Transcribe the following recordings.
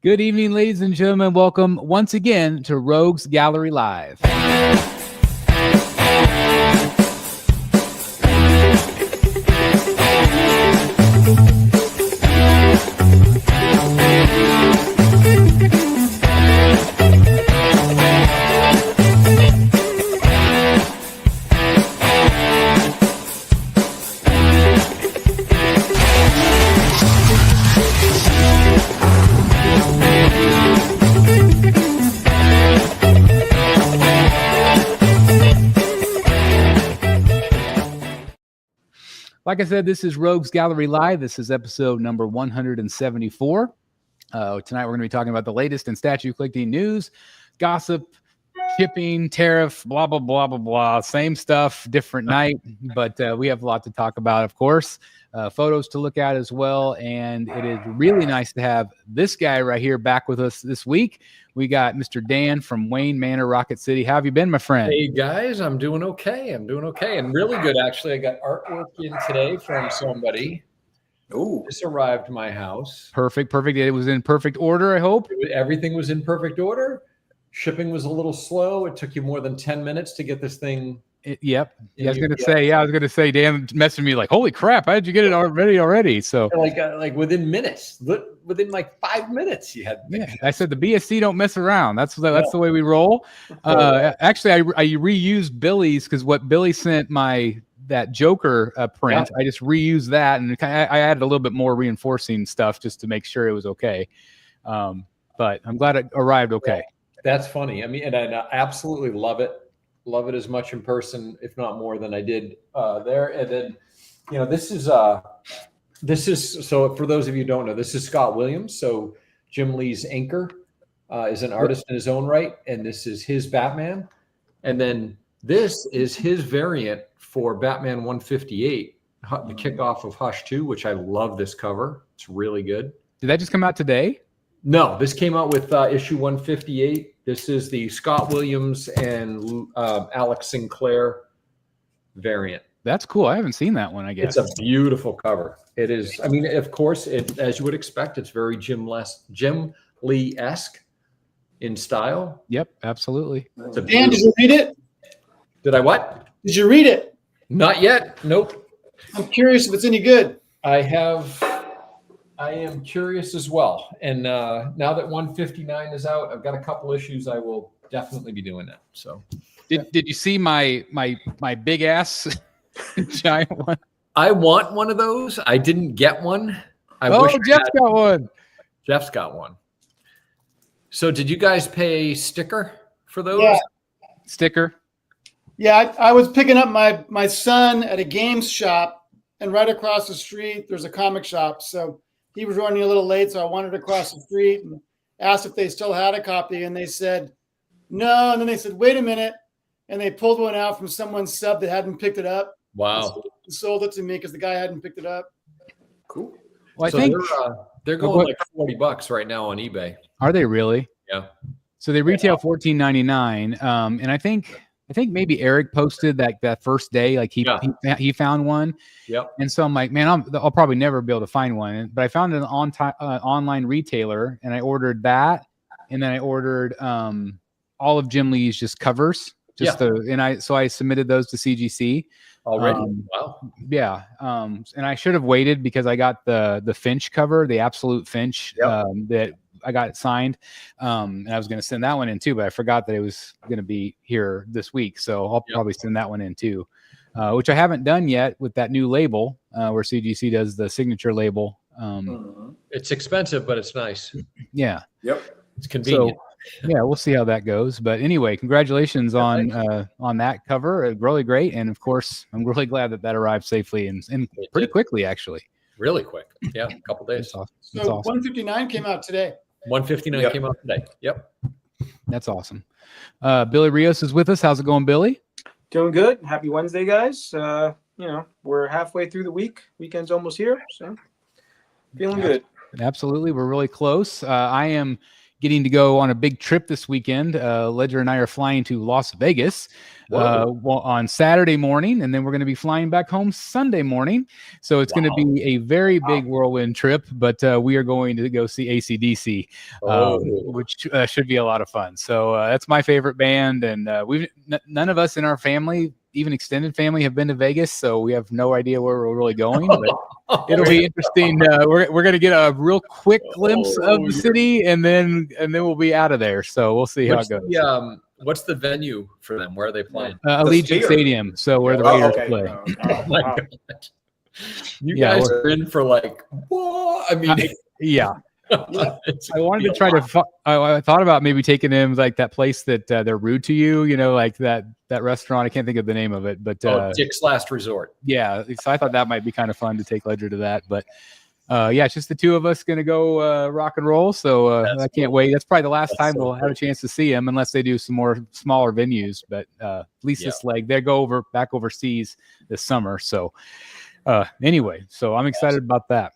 Good evening, ladies and gentlemen. Welcome once again to Rogues Gallery Live. Like I said, this is Rogues Gallery Live. This is episode number 174. Tonight we're going to be talking about the latest in statue collecting news, gossip, shipping, tariff, blah, blah, blah, blah, blah. Same stuff, different night. But we have a lot to talk about, of course. Photos to look at as well. And it is really nice to have this guy right here back with us this week. We got Mr. Dan from Wayne Manor, Rocket City. How have you been, my friend? Hey, guys. I'm doing okay. And really good, actually. I got artwork in today from somebody. Oh, this arrived to my house. Perfect. It was in perfect order, I hope. Everything was in perfect order. Shipping was a little slow. It took you more than 10 minutes to get this thing. Yep. I was going to say, Dan messaged me like, holy crap, how did you get it already? So like within minutes, within like 5 minutes you had. Yeah, I said the BSC don't mess around. That's the way we roll. Actually, I reused Billy's because what Billy sent that Joker print, I just reused that and I added a little bit more reinforcing stuff just to make sure it was okay. But I'm glad it arrived okay. That's funny. I mean, and I absolutely love it. Love it as much in person, if not more than I did there. And then, this is so for those of you who don't know, this is Scott Williams. So Jim Lee's anchor is an artist in his own right. And this is his Batman. And then this is his variant for Batman 158, the kickoff of Hush 2, which I love this cover. It's really good. Did that just come out today? No, this came out with issue 158. This is the Scott Williams and Alex Sinclair variant. That's cool. I haven't seen that one, I guess. It's a beautiful cover. It is. I mean, of course, as you would expect, it's very Jim Lee-esque in style. Yep, absolutely. Dan, did you read it? Did I what? Did you read it? Not yet. Nope. I'm curious if it's any good. I am curious as well. And now that 159 is out, I've got a couple issues. I will definitely be doing that. So, did you see my big ass giant one? I want one of those. I didn't get one. Jeff's got one. Jeff's got one. So, did you guys pay sticker for those? Yeah. Sticker. Yeah, I was picking up my son at a games shop, and right across the street there's a comic shop. So he was running a little late, so I wandered across the street and asked if they still had a copy, and they said no. And then they said, wait a minute, and they pulled one out from someone's sub that hadn't picked it up. Wow! And sold it to me because the guy hadn't picked it up. Cool. Well, I think they're going like $40 right now on eBay. Are they really? Yeah. So they retail $14.99, and I think maybe Eric posted that first day, like he found one. Yep. And so I'm like, man, I'll probably never be able to find one. But I found an online retailer, and I ordered that, and then I ordered all of Jim Lee's just covers, so I submitted those to CGC already. Wow. Yeah. And I should have waited because I got the Finch cover, the Absolute Finch, that I got it signed, and I was going to send that one in too, but I forgot that it was going to be here this week. So I'll probably send that one in too, which I haven't done yet with that new label where CGC does the signature label. It's expensive, but it's nice. Yeah. Yep. It's convenient. So, yeah, we'll see how that goes. But anyway, congratulations on that cover. Really great. And of course, I'm really glad that arrived safely and pretty quickly, actually. Really quick. Yeah. A couple days. So 159 came out today. 159 came out today. Yep. That's awesome. Billy Rios is with us. How's it going, Billy? Doing good. Happy Wednesday, guys. We're halfway through the week. Weekend's almost here, so feeling good. Absolutely. We're really close. I am getting to go on a big trip this weekend. Ledger and I are flying to Las Vegas on Saturday morning, and then we're going to be flying back home Sunday morning. So it's going to be a very big whirlwind trip, but we are going to go see AC/DC, which should be a lot of fun. So that's my favorite band, and none of us in our family, even extended family, have been to Vegas, so we have no idea where we're really going, but it'll be interesting. We're going to get a real quick glimpse of the city, and then we'll be out of there. So we'll see how it goes. What's the venue for them? Where are they playing? Allegiant Stadium, so where the Raiders play. Oh my God. You guys are in for like, whoa. I mean, yeah. I wanted to try to. I thought about maybe taking him like that place that they're rude to you, like that restaurant. I can't think of the name of it, but Dick's Last Resort. Yeah, so I thought that might be kind of fun to take Ledger to that, but it's just the two of us gonna go rock and roll. So I can't wait. That's probably the last time we'll have a chance to see him, unless they do some more smaller venues. But at least this leg, they go back overseas this summer. So anyway, so I'm excited about that.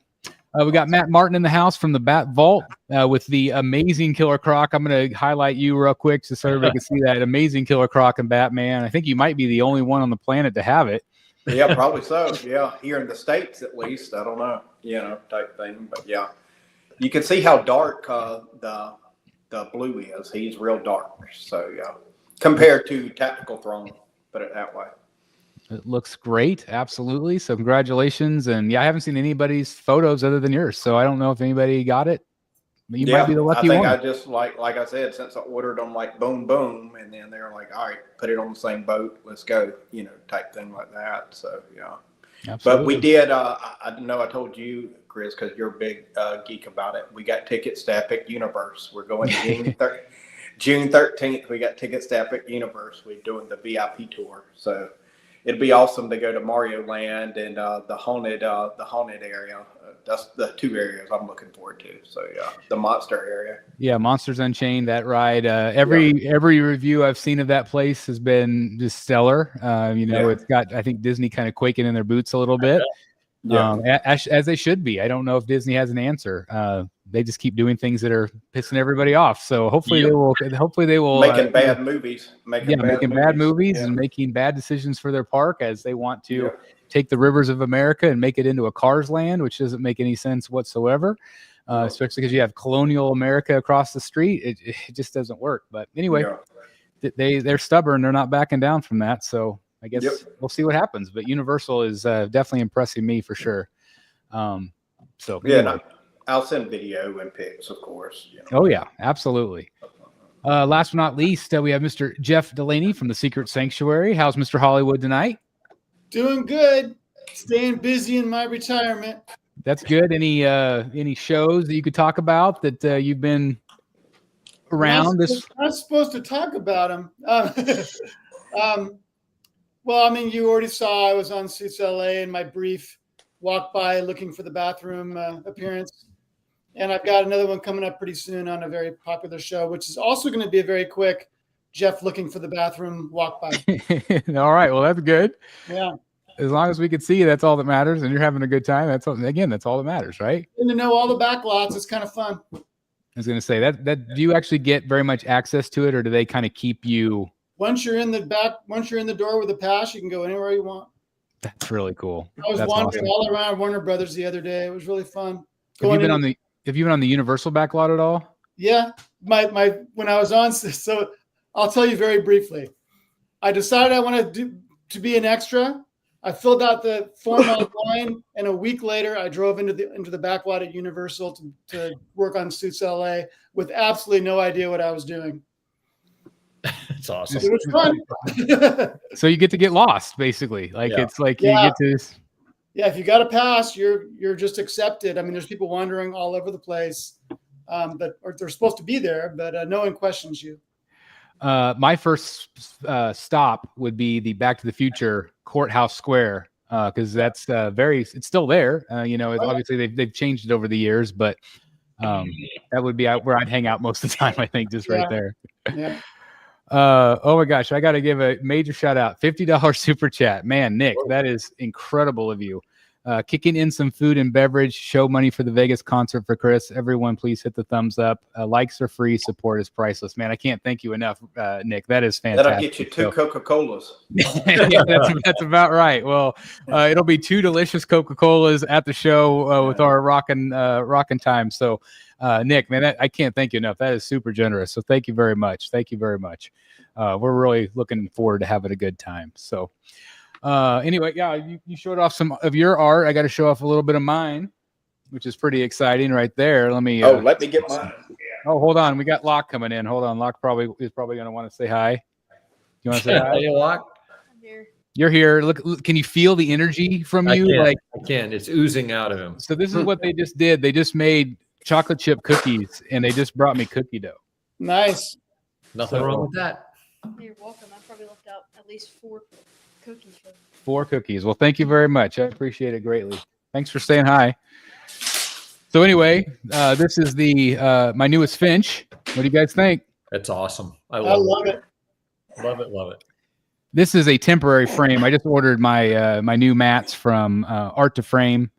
We got Matt Martin in the house from the Bat Vault with the amazing Killer Croc. I'm going to highlight you real quick just so everybody can see that amazing Killer Croc and Batman. I think you might be the only one on the planet to have it. Yeah, probably so. Yeah, here in the States at least. I don't know, type thing. But yeah, you can see how dark the blue is. He's real dark. So yeah, compared to Tactical Throne, put it that way. It looks great. Absolutely. So congratulations. And I haven't seen anybody's photos other than yours. So I don't know if anybody got it. You might be the lucky one. I just like I said, since I ordered them like boom, boom. And then they're like, all right, put it on the same boat. Let's go, type thing like that. So, yeah. Absolutely. But we did, I know I told you, Chris, because you're a big geek about it. We got tickets to Epic Universe. We're going June 13th. We got tickets to Epic Universe. We're doing the VIP tour. So it'd be awesome to go to Mario Land and the haunted area. That's the two areas I'm looking forward to. So yeah, the monster area. Yeah, Monsters Unchained, that ride. Every review I've seen of that place has been just stellar. It's got, I think, Disney kind of quaking in their boots a little bit. As they should be. I don't know if Disney has an answer. They just keep doing things that are pissing everybody off. So hopefully they will making bad movies, making bad movies and making bad decisions for their park as they want to take the rivers of America and make it into a Cars Land, which doesn't make any sense whatsoever. Especially because you have colonial America across the street. It just doesn't work. But anyway, they're stubborn. They're not backing down from that. So I guess we'll see what happens. But Universal is definitely impressing me for sure. I'll send video and pics, of course. Oh, yeah, absolutely. Last but not least, we have Mr. Jeff Delaney from the Secret Sanctuary. How's Mr. Hollywood tonight? Doing good. Staying busy in my retirement. That's good. Any shows that you could talk about that you've been around? I'm not supposed to talk about them. Well, I mean, you already saw I was on Suits LA in my brief walk by looking for the bathroom appearance. And I've got another one coming up pretty soon on a very popular show, which is also going to be a very quick Jeff looking for the bathroom walk by. All right. Well, that's good. Yeah. As long as we can see you, that's all that matters. And you're having a good time. That's all that matters, right? And to know all the back lots, it's kind of fun. I was going to say that do you actually get very much access to it, or do they kind of keep you? Once you're in the door with a pass, you can go anywhere you want. That's really cool. I was wandering all around Warner Brothers the other day. It was really fun. Have you been on the Universal backlot at all? Yeah, when I was on, so I'll tell you very briefly. I decided I wanted to be an extra. I filled out the form online, and a week later, I drove into the backlot at Universal to work on Suits LA with absolutely no idea what I was doing. It's awesome. It was fun. So you get to get lost, basically. It's like you get to. Yeah, if you got a pass, you're just accepted. I mean, there's people wandering all over the place, but they're supposed to be there, but no one questions you. My first stop would be the Back to the Future Courthouse Square, because that's it's still there. Obviously they've changed it over the years, but that would be where I'd hang out most of the time. I think just right there. Yeah. Oh my gosh, I got to give a major shout out. $50 super chat, man, Nick, that is incredible of you. Kicking in some food and beverage, show money for the Vegas concert for Chris. Everyone, please hit the thumbs up. Likes are free. Support is priceless. Man, I can't thank you enough, Nick. That is fantastic. That'll get you 2 Coca-Colas. Yeah, that's about right. Well, it'll be 2 delicious Coca-Colas at the show with our rockin' time. So, Nick, man, I can't thank you enough. That is super generous. So thank you very much. Thank you very much. We're really looking forward to having a good time. So anyway, yeah, you showed off some of your art. I got to show off a little bit of mine, which is pretty exciting right there. Let me get mine. Oh, hold on. We got Locke coming in. Hold on. Locke is probably going to want to say hi. You want to say hi? Hey, Locke. I'm here. You're here. Look, can you feel the energy from you? I can. It's oozing out of him. So this is what they just did. They just made chocolate chip cookies, and they just brought me cookie dough. Nice. Nothing wrong with that. You're welcome. I probably left out at least 4 cookies for 4 cookies. Well, thank you very much. I appreciate it greatly. Thanks for saying hi. So anyway, this is my newest Finch. What do you guys think? That's awesome. I love it. Love it. Love it. This is a temporary frame. I just ordered my new mats from Art to Frame.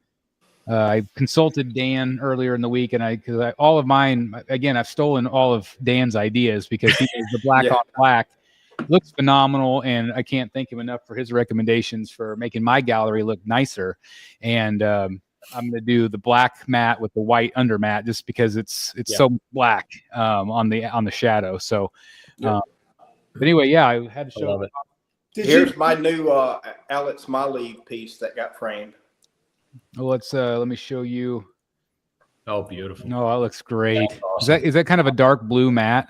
I consulted Dan earlier in the week, and all of mine, again, I've stolen all of Dan's ideas because he does the black on black. Looks phenomenal, and I can't thank him enough for his recommendations for making my gallery look nicer. And I'm going to do the black mat with the white under mat just because it's so black on the shadow. So, but anyway, yeah, I had to show it. Here's my new Alex Smiley piece that got framed. Oh, let me show you. Oh, beautiful. No, that looks great. Awesome. Is that kind of a dark blue mat?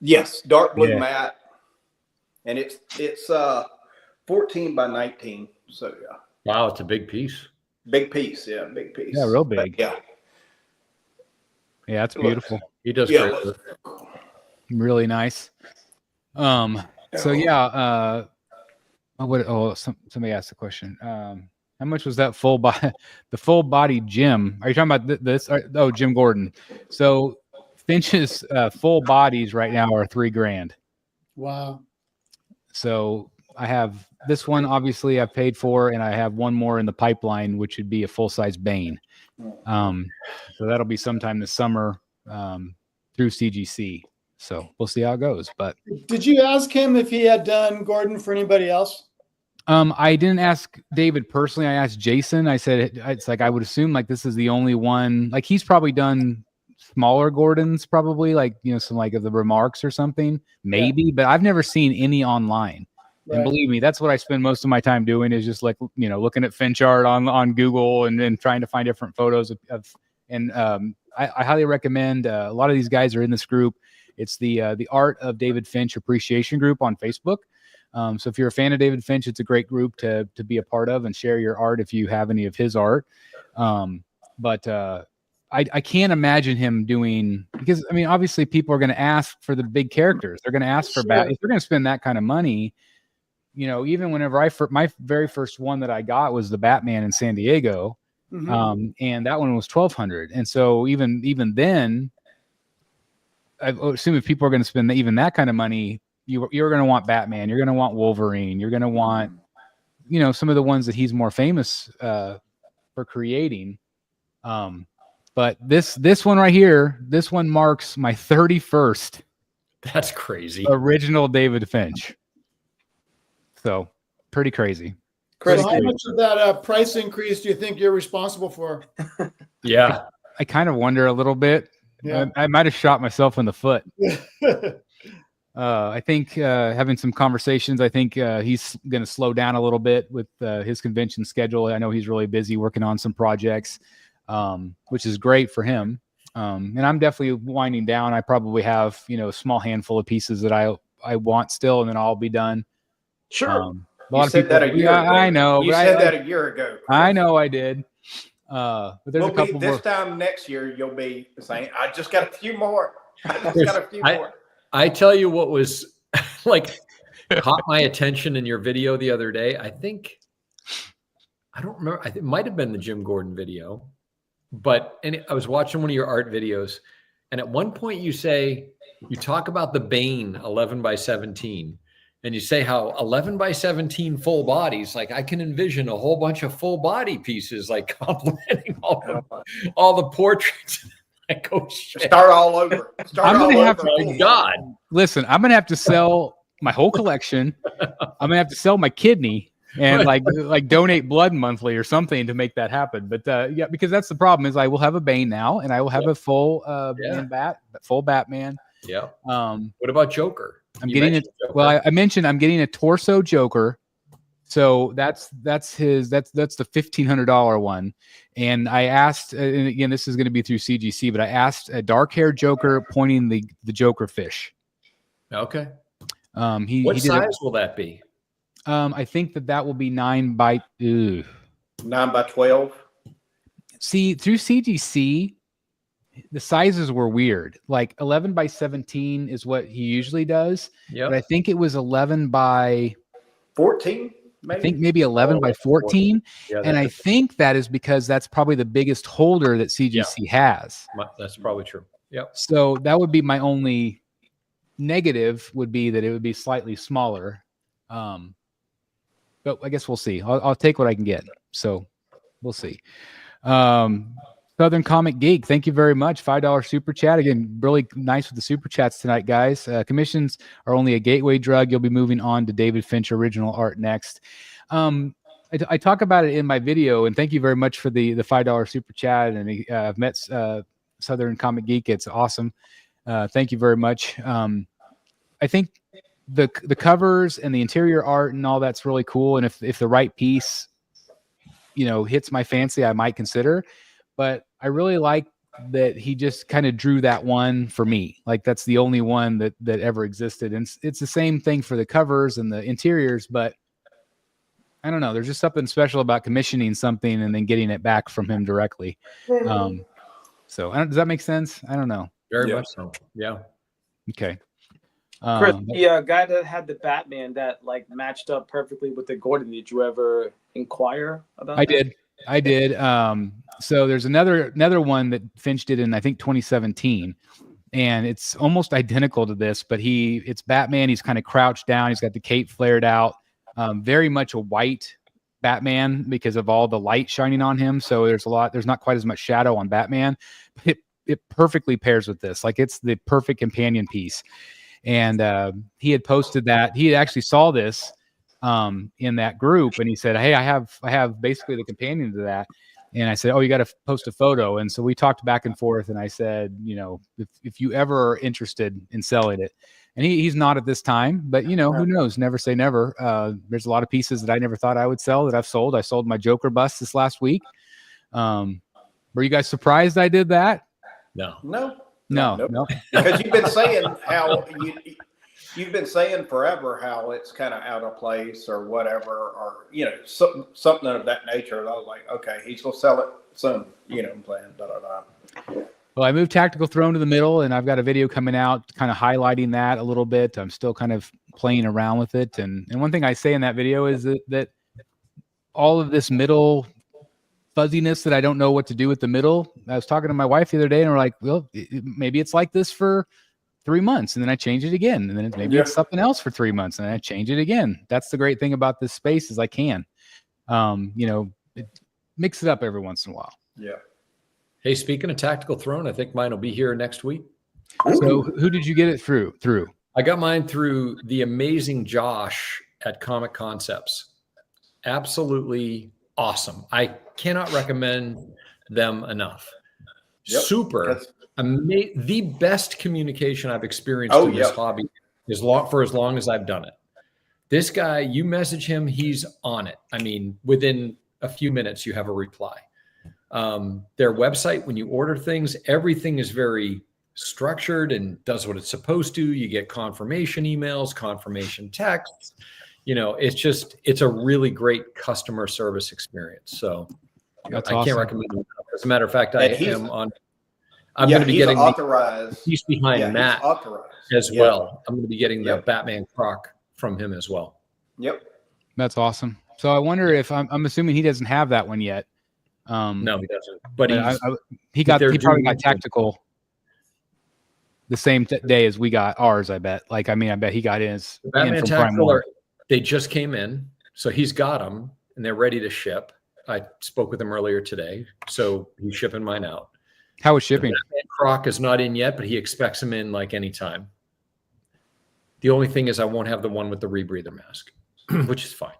Yes, dark blue mat, and it's 14 by 19. So yeah. Wow, it's a big piece. Big piece, yeah, big piece. Yeah, real big. Yeah, it's beautiful. He does great. Really nice. So yeah. Somebody asked the question. How much was that the full body Jim? Are you talking about this? Oh, Jim Gordon. So Finch's full bodies right now are $3,000. Wow. So I have this one, obviously I've paid for, and I have one more in the pipeline, which would be a full size Bane. So that'll be sometime this summer through CGC. So we'll see how it goes. But did you ask him if he had done Gordon for anybody else? I didn't ask David personally. I asked Jason. I said, it's like, I would assume like this is the only one, like he's probably done smaller Gordons, probably like, some like of the remarks or something, maybe, but I've never seen any online. Right. And believe me, that's what I spend most of my time doing is just like, looking at Finch art on Google and trying to find different photos I highly recommend, a lot of these guys are in this group. It's the Art of David Finch Appreciation Group on Facebook. So if you're a fan of David Finch, it's a great group to be a part of and share your art if you have any of his art. But I can't imagine him doing, because I mean, obviously people are going to ask for the big characters. They're going to ask for if they're going to spend that kind of money. Even whenever my very first one that I got was the Batman in San Diego, and that one was $1,200. And so even then, I assume if people are going to spend even that kind of money, you're going to want Batman, you're going to want Wolverine, you're going to want, some of the ones that he's more famous for creating. But this one right here, this one marks my 31st. That's crazy. Original David Finch. So pretty crazy. So how much of that price increase do you think you're responsible for? Yeah. I kind of wonder a little bit. Yeah. I might have shot myself in the foot. I think having some conversations, I think he's going to slow down a little bit with his convention schedule. I know he's really busy working on some projects, which is great for him. And I'm definitely winding down. I probably have, a small handful of pieces that I want still, and then I'll be done. Sure. You said that a year ago. I know. You said that a year ago. I know I did. But there's a couple this time next year, you'll be saying, I just got a few more. I tell you what was like caught my attention in your video the other day. I don't remember. It might have been the Jim Gordon video, but I was watching one of your art videos, and at one point you talk about the Bane 11 by 17, and you say how 11 by 17 full bodies, like I can envision a whole bunch of full body pieces, like complementing all the portraits. Like, oh shit. Start all over. I'm gonna have to. My God. Listen, I'm gonna have to sell my whole collection. I'm gonna have to sell my kidney and like donate blood monthly or something to make that happen. But yeah, because that's the problem is I will have a Bane now, and I will have a full full Batman. Yeah. What about Joker? I'm getting it. Well, I mentioned I'm getting a torso Joker. So that's the $1,500 one, and I asked, and again, this is going to be through CGC, but I asked a dark haired Joker pointing the Joker fish. Okay. What size will that be? I think that will be 9 by 12. See, through CGC, the sizes were weird. Like 11 by 17 is what he usually does. Yeah. But I think it was 11 by 14. I think maybe 11 by 14. Yeah, and I think that is because that's probably the biggest holder that CGC has. That's probably true. Yep. So that would be my only negative would be that it would be slightly smaller. But I guess we'll see. I'll take what I can get. So we'll see. Southern Comic Geek, thank you very much. $5 super chat. Again, really nice with the super chats tonight, guys. Commissions are only a gateway drug. You'll be moving on to David Finch original art next. I talk about it in my video, and thank you very much for the $5 super chat. And I've met Southern Comic Geek. It's awesome. Thank you very much. I think the covers and the interior art and all that's really cool. And if the right piece, hits my fancy, I might consider. But I really like that he just kind of drew that one for me. Like that's the only one that ever existed. And it's the same thing for the covers and the interiors, but I don't know. There's just something special about commissioning something and then getting it back from him directly. So does that make sense? I don't know. Very much so. Yeah. Okay. Chris, the guy that had the Batman that like matched up perfectly with the Gordon, did you ever inquire about that? I did. So there's another one that Finch did in, I think, 2017. And it's almost identical to this, but it's Batman. He's kind of crouched down. He's got the cape flared out. Very much a white Batman because of all the light shining on him. So there's not quite as much shadow on Batman. But it perfectly pairs with this. Like it's the perfect companion piece. And he had posted that. He actually saw this in that group, and he said, "Hey, I have basically the companion to that." And I said, "Oh, you got to post a photo." And so we talked back and forth, and I said, if you ever are interested in selling it, and he's not at this time, but who knows? Never say never. There's a lot of pieces that I never thought I would sell that I've sold. I sold my Joker bust this last week. Were you guys surprised I did that? No. Because you've been saying how you've been saying forever how it's kind of out of place or whatever, or something of that nature. And I was like, okay, he's gonna sell it soon. I'm playing Well, I moved Tactical Throne to the middle, and I've got a video coming out kind of highlighting that a little bit. I'm still kind of playing around with it, and one thing I say in that video is that all of this middle fuzziness that I don't know what to do with the middle. I was talking to my wife the other day, and we're like, well, maybe it's like this for 3 months, and then I change it again, and then maybe it's something else for 3 months, and then I change it again. That's the great thing about this space is I can, mix it up every once in a while. Yeah. Hey, speaking of Tactical Throne, I think mine will be here next week. So who did you get it through? I got mine through the amazing Josh at Comic Concepts. Absolutely awesome. I cannot recommend them enough. Yep. Super. The best communication I've experienced in this hobby for as long as I've done it. This guy, you message him, he's on it. I mean, within a few minutes, you have a reply. Their website, when you order things, everything is very structured and does what it's supposed to. You get confirmation emails, confirmation texts. It's a really great customer service experience. So that's I can't recommend it. As a matter of fact, I'm going to be getting authorized. The piece behind Matt as well. I'm going to be getting the Batman croc from him as well. Yep. That's awesome. So I wonder if I'm assuming he doesn't have that one yet. No, he doesn't. But he probably got Tactical. the same day as we got ours. I bet. Like, I mean, I bet he got his. The Batman in from Prime Tactical, One. they just came in, so he's got them and they're ready to ship. I spoke with him earlier today, so he's shipping mine out. How was shipping? The Batman Croc is not in yet, but he expects them in like anytime. The only thing is I won't have the one with the rebreather mask, which is fine.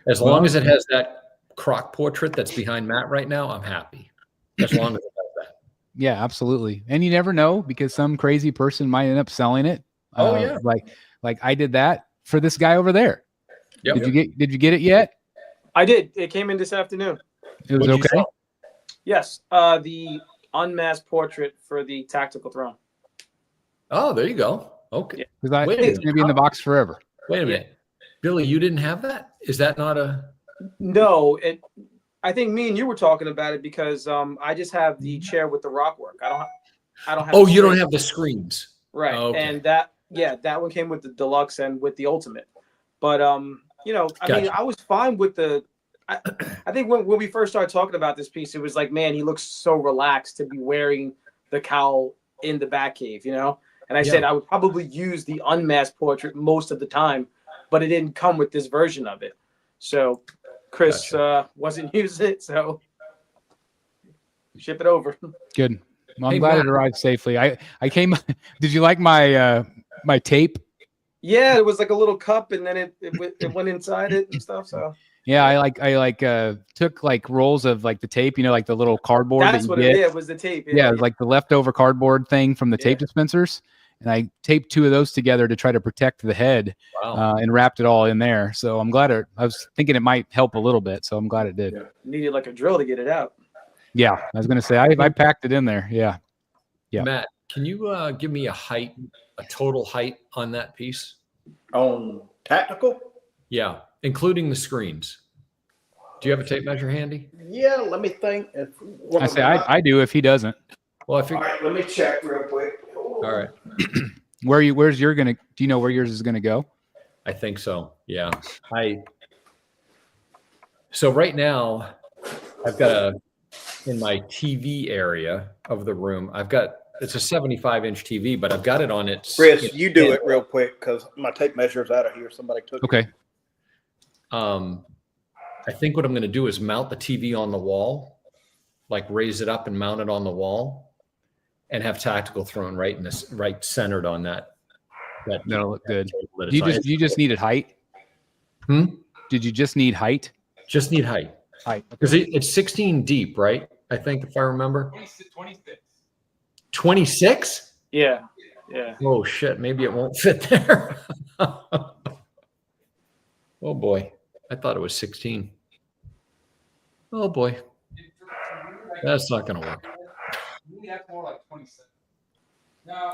As long as it has that Croc portrait that's behind Matt right now, I'm happy. As long as it has that. Yeah, absolutely. And you never know, because some crazy person might end up selling it. Oh, yeah. Like I did that for this guy over there. Yep. Did you get it yet? I did. It came in this afternoon. It was What'd you okay. sell? Yes. The unmasked portrait for the tactical throne. Oh, there you go. Okay. Because Wait a it's minute. going to be in the box forever. Wait a minute. Billy, you didn't have that? Is that not a... No, I think me and you were talking about it because I just have the chair with the rock work. I don't have. Oh, the you don't screen. have the screens. Right. Oh, okay. And that one came with the deluxe and with the ultimate. But I mean, Gotcha. I was fine with the. I think when we first started talking about this piece, it was like, man, he looks so relaxed to be wearing the cowl in the Batcave, And I said I would probably use the unmasked portrait most of the time, but it didn't come with this version of it. So Chris wasn't using it, so ship it over. Good. Well, I'm Hey, glad Matt. it arrived safely. I came. Did you like my my tape? Yeah, it was like a little cup, and then it went inside it and stuff. So Yeah, I took like rolls of like the tape, like the little cardboard that's that what you it get. did, was the tape. Yeah, like the leftover cardboard thing from the tape dispensers. And I taped 2 of those together to try to protect the head. Wow. And wrapped it all in there. So I'm glad I was thinking it might help a little bit. So I'm glad it did. Yeah. Needed like a drill to get it out. Yeah, I was going to say, I packed it in there. Yeah. Yeah. Matt, can you give me a total height on that piece? On tactical? Yeah, including the screens. Do you have a tape measure handy? Yeah, let me think. I say I do if he doesn't. Well, I All figured. right, let me check real quick. All right. Where's your do you know where yours is going to go? I think so. Yeah. So right now I've got in my TV area of the room, it's a 75-inch TV, but I've got it on its. Chris, you do it real quick because my tape measure's out of here. Somebody took it. Okay. I think what I'm going to do is mount the TV on the wall, like raise it up and mount it on the wall, and have tactical thrown right centered on that. That'll look good. table. You just needed height. Did you just need height? Just need height because it's 16 deep, right? I think if I remember. 26. 26? Yeah. Oh shit! Maybe it won't fit there. Oh boy, I thought it was 16. Oh boy, that's not going to work. That's more like 27.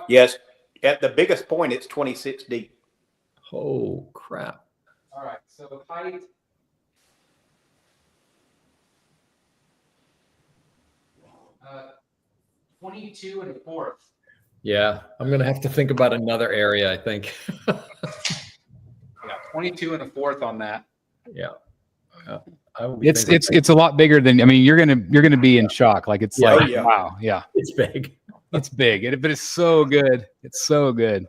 Yes, at the biggest point, it's 26 deep. Oh crap! All right. So height. Uh, 22 1/4. Yeah, I'm going to have to think about another area. I think. Yeah, 22 1/4 on that. Yeah. I will be It's thinking- it's a lot bigger than, I mean, you're gonna be in shock. Like it's Yeah. like, Oh, yeah. wow, yeah, it's big. it's big, but it's so good. It's so good.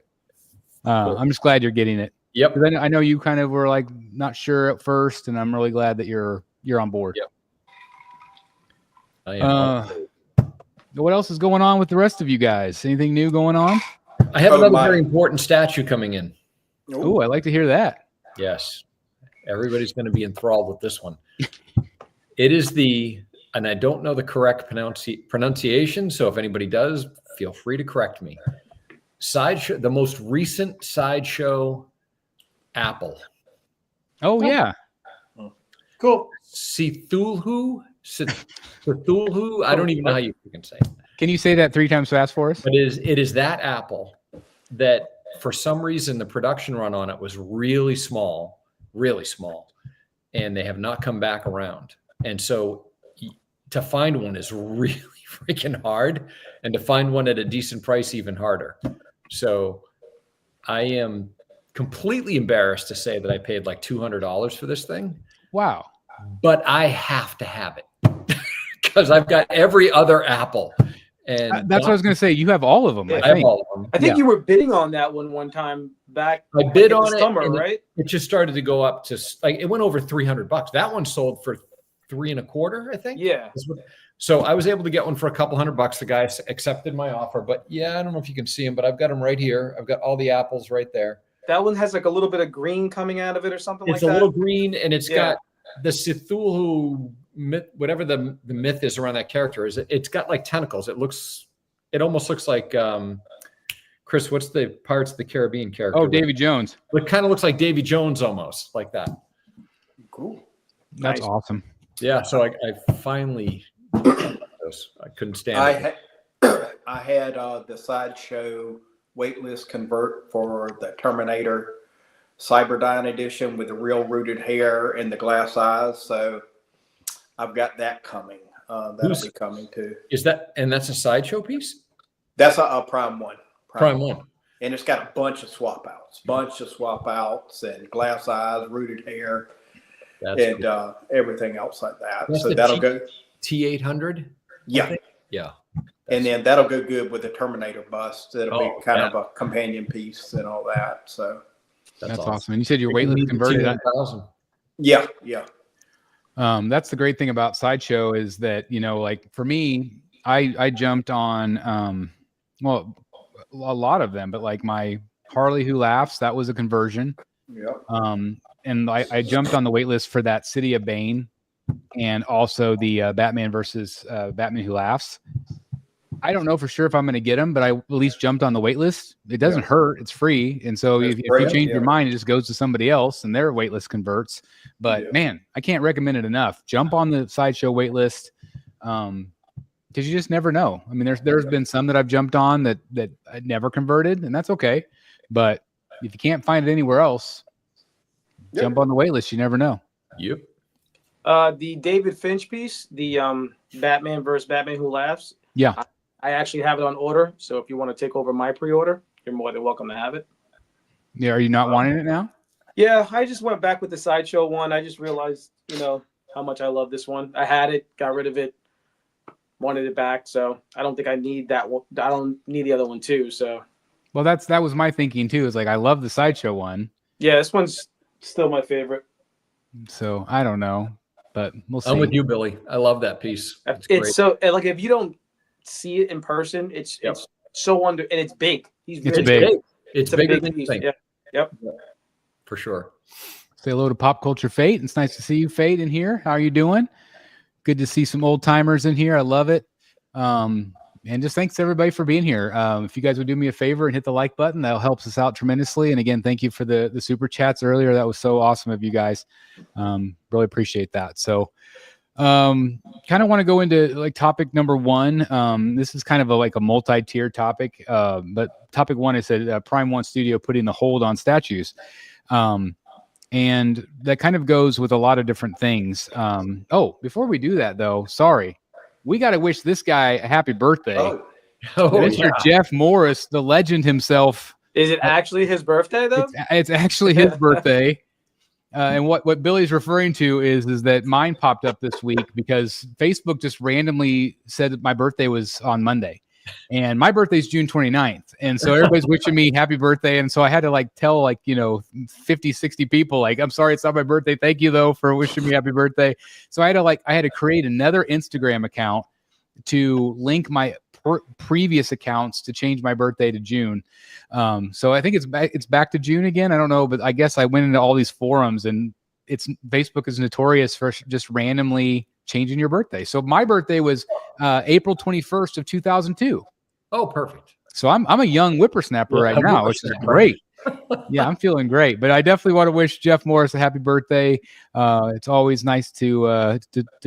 I'm just glad you're getting it. Yep. 'Cause I know you kind of were like not sure at first, and I'm really glad that you're on board. Yep. I am. What else is going on with the rest of you guys? Anything new going on? I have Oh, another my. very important statue coming in. Oh, I like to hear that. Yes. Everybody's going to be enthralled with this one. It is and I don't know the correct pronunciation, so if anybody does, feel free to correct me. Sideshow, the most recent Sideshow Apple. Oh yeah. Cool. Cthulhu? I don't even know how you can say it. Can you say that 3 times fast for us? But it is that Apple that for some reason the production run on it was really small, and they have not come back around. And so to find one is really freaking hard, and to find one at a decent price even harder. So I am completely embarrassed to say that I paid like $200 for this thing, Wow. but I have to have it because I've got every other Apple. And that's what I was going to say. You have all of them. Yeah, I I have think. all of them. I think Yeah. you were bidding on that one time back. I bid in on the it, summer, and right? It just started to go up to like it went over $300. That one sold for $325, I think. Yeah. So I was able to get one for a couple $100. The guy accepted my offer, but yeah, I don't know if you can see them, but I've got them right here. I've got all the apples right there. That one has like a little bit of green coming out of it or something It's like a that. little green, and it's Yeah. got the Cthulhu myth, whatever the myth is around that character is. It's got like tentacles. It almost looks like Chris. What's the Pirates of the Caribbean character? Oh, Davy Jones. It kind of looks like Davy Jones almost, like that. Cool. That's Nice. awesome. Yeah. So I finally, I couldn't stand it. I had the Sideshow waitlist convert for the Terminator Cyberdyne edition with the real rooted hair and the glass eyes. So I've got that coming. That'll be coming too. That's a sideshow piece? That's a Prime 1. Prime 1. And it's got a bunch of swap outs and glass eyes, rooted hair, That's and everything else like that. That's so the that'll go. T800? Yeah. Yeah. And then that'll go good with the Terminator bust. It'll be kind yeah. of a companion piece and all that. So That's awesome. And you said your waitlist converted. 200,000. yeah. That's the great thing about Sideshow is that, like for me, I jumped on, well, a lot of them, but like my Harley Who Laughs, that was a conversion. Yep. And I jumped on the wait list for that City of Bane and also the Batman versus Batman Who Laughs. I don't know for sure if I'm going to get them, but I at least jumped on the wait list. It doesn't hurt. It's free. And so if you change your mind, it just goes to somebody else and their wait list converts. But man, I can't recommend it enough. Jump on the Sideshow wait list. Because you just never know. I mean, there's been some that I've jumped on that I never converted, and that's okay. But if you can't find it anywhere else, jump on the wait list. You never know. Yep. The David Finch piece, the Batman versus Batman Who Laughs. Yeah. I actually have it on order. So if you want to take over my pre-order, you're more than welcome to have it. Yeah. Are you not wanting it now? Yeah, I just went back with the Sideshow one. I just realized, how much I love this one. I had it, got rid of it, wanted it back. So I don't think I need that one. I don't need the other one too. So. Well, that was my thinking too. Is like I love the Sideshow one. Yeah, this one's still my favorite. So I don't know, but we'll see. I'm with you, Billy. I love that piece. It's so like if you don't see it in person, it's so and it's big. It's big. It's a bigger big than you piece. think. Yeah. Yep. For sure. Say hello to Pop Culture Fate. It's nice to see you, Fate, in here. How are you doing? Good to see some old timers in here. I love it. And just thanks to everybody for being here. If you guys would do me a favor and hit the like button, that helps us out tremendously. And again, thank you for the super chats earlier. That was so awesome of you guys. Really appreciate that. So kind of want to go into like topic number one. This is kind of like a multi-tier topic. But topic one is that Prime 1 Studio putting the hold on statues. And that kind of goes with a lot of different things. Before we do that though, sorry. We got to wish this guy a happy birthday. Mr. Jeff Morris, the legend himself. Is it actually his birthday though? It's actually his birthday. And what Billy's referring to is that mine popped up this week because Facebook just randomly said that my birthday was on Monday. And my birthday is June 29th. And so everybody's wishing me happy birthday. And so I had to tell 50, 60 people, I'm sorry, it's not my birthday. Thank you though for wishing me happy birthday. So I had to create another Instagram account to link my previous accounts to change my birthday to June. So I think it's back to June again. I don't know, but I guess I went into all these forums and Facebook is notorious for just randomly changing your birthday. So my birthday was April 21st of 2002. Oh, perfect. So I'm a young whippersnapper right now, which is great. Yeah, I'm feeling great. But I definitely want to wish Jeff Morris a happy birthday. It's always nice to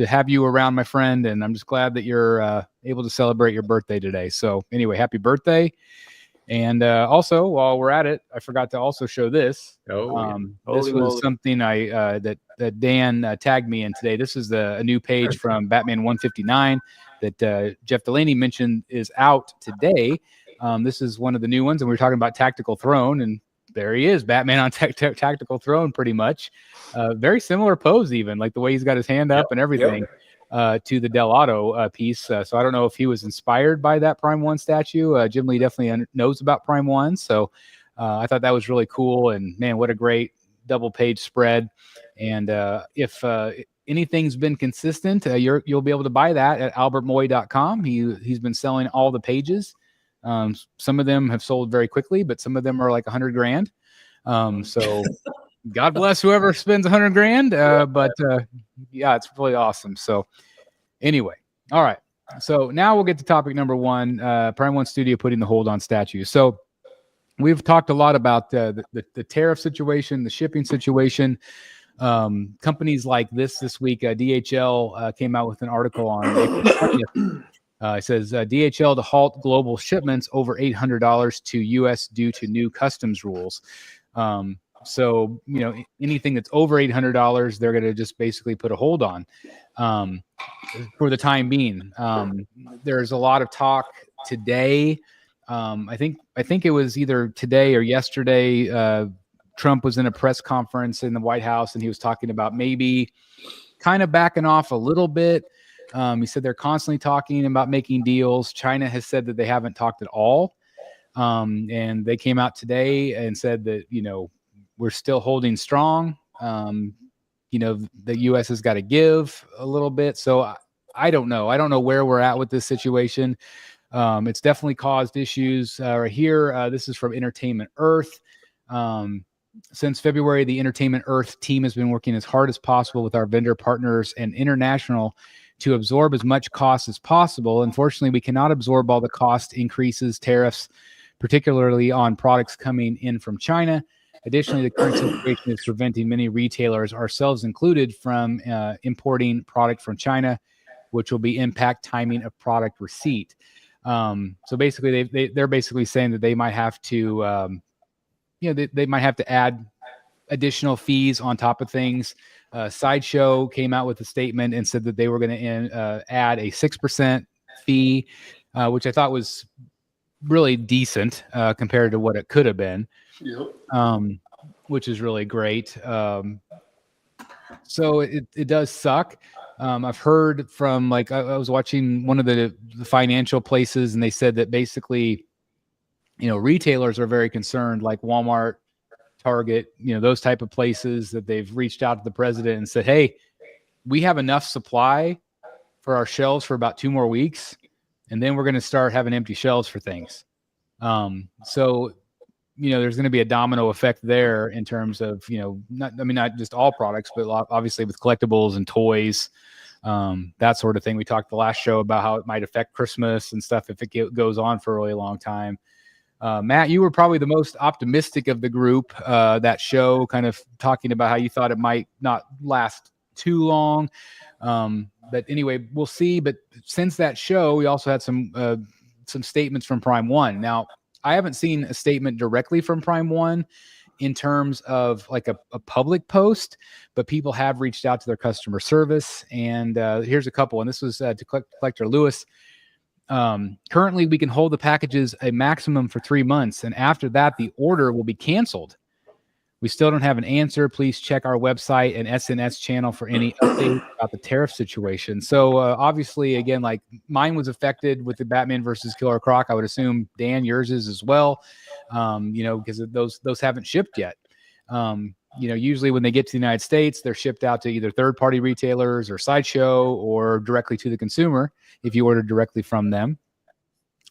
have you around, my friend, and I'm just glad that you're able to celebrate your birthday today. So anyway, happy birthday. And also, while we're at it, I forgot to also show this. This was something that Dan tagged me in today. This is a new page from Batman 159 that Jeff Delaney mentioned is out today. This is one of the new ones, and we were talking about Tactical Throne, and there he is, Batman on Tactical Throne, pretty much. Very similar pose, even like the way he's got his hand up and everything. to the Del Auto piece. So I don't know if he was inspired by that Prime 1 statue. Jim Lee definitely knows about Prime 1. So I thought that was really cool. And man, what a great double page spread. And if anything's been consistent, you'll be able to buy that at albertmoy.com. He's been selling all the pages. Some of them have sold very quickly, but some of them are like $100,000. So God bless whoever spends $100,000. But yeah, it's really awesome. So anyway, all right. So now we'll get to topic number one, Prime 1 Studio putting the hold on statues. So we've talked a lot about the tariff situation, the shipping situation. Companies like this week, DHL came out with an article on April 20th. It says DHL to halt global shipments over $800 to U.S. due to new customs rules. So, anything that's over $800, they're going to just basically put a hold on for the time being. There's a lot of talk today. I think it was either today or yesterday. Trump was in a press conference in the White House, and he was talking about maybe kind of backing off a little bit. He said they're constantly talking about making deals. China has said that they haven't talked at all. And they came out today and said that, we're still holding strong. The U.S. has got to give a little bit. So I don't know. I don't know where we're at with this situation. It's definitely caused issues right here. This is from Entertainment Earth. Since February, the Entertainment Earth team has been working as hard as possible with our vendor partners and international to absorb as much cost as possible. Unfortunately, we cannot absorb all the cost increases, tariffs, particularly on products coming in from China. Additionally, the current situation is preventing many retailers, ourselves included, from importing product from China, which will be impact timing of product receipt. So basically, they're basically saying that they might have to, they might have to add additional fees on top of things. Sideshow came out with a statement and said that they were going to add a 6% fee, which I thought was really decent compared to what it could have been. Yep. Which is really great. So it does suck. I've heard from I was watching one of the financial places, and they said that basically, retailers are very concerned, like Walmart, Target, those type of places, that they've reached out to the president and said, hey, we have enough supply for our shelves for about 2 more weeks, and then we're going to start having empty shelves for things. So there's going to be a domino effect there in terms of, not just all products, but obviously with collectibles and toys, that sort of thing. We talked the last show about how it might affect Christmas and stuff if it goes on for a really long time. Matt, you were probably the most optimistic of the group, that show, kind of talking about how you thought it might not last too long. But anyway, we'll see. But since that show, we also had some statements from Prime 1. Now, I haven't seen a statement directly from Prime 1 in terms of like a public post, but people have reached out to their customer service. And here's a couple. And this was to Collector Lewis. Currently, we can hold the packages a maximum for 3 months, and after that, the order will be canceled. We still don't have an answer. Please check our website and SNS channel for any updates about the tariff situation. So obviously, again, like mine was affected with the Batman versus Killer Croc. I would assume, Dan, yours is as well, because those haven't shipped yet. Usually when they get to the United States, they're shipped out to either third-party retailers or Sideshow or directly to the consumer if you order directly from them.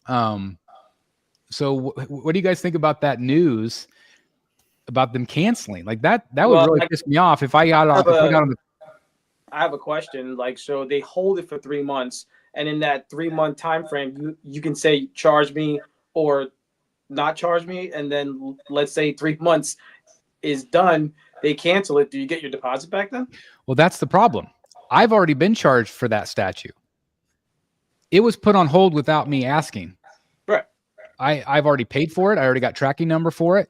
So what do you guys think about that news about them canceling? Like that would really piss me off if I got on. I have a question. So they hold it for 3 months, and in that 3-month time frame, you can say charge me or not charge me, and then let's say 3 months is done, they cancel it. Do you get your deposit back then? Well, that's the problem. I've already been charged for that statue. It was put on hold without me asking. Right. I've already paid for it. I already got tracking number for it,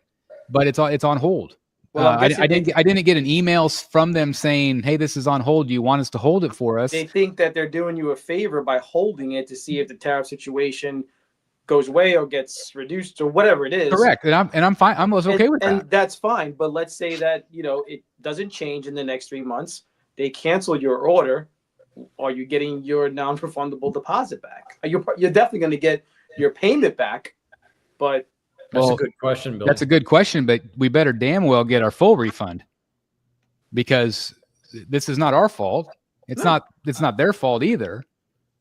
but it's on hold. Well, I didn't get an email from them saying, hey, this is on hold. Do you want us to hold it for us? They think that they're doing you a favor by holding it to see if the tariff situation goes away or gets reduced or whatever it is. Correct. And I'm fine. I'm okay with that. And that's fine. But let's say that, it doesn't change in the next 3 months. They cancel your order. are you getting your non-refundable deposit back? You're definitely going to get your payment back, but That's a good question, Bill. That's a good question, but we better damn well get our full refund, because this is not our fault. It's not their fault either.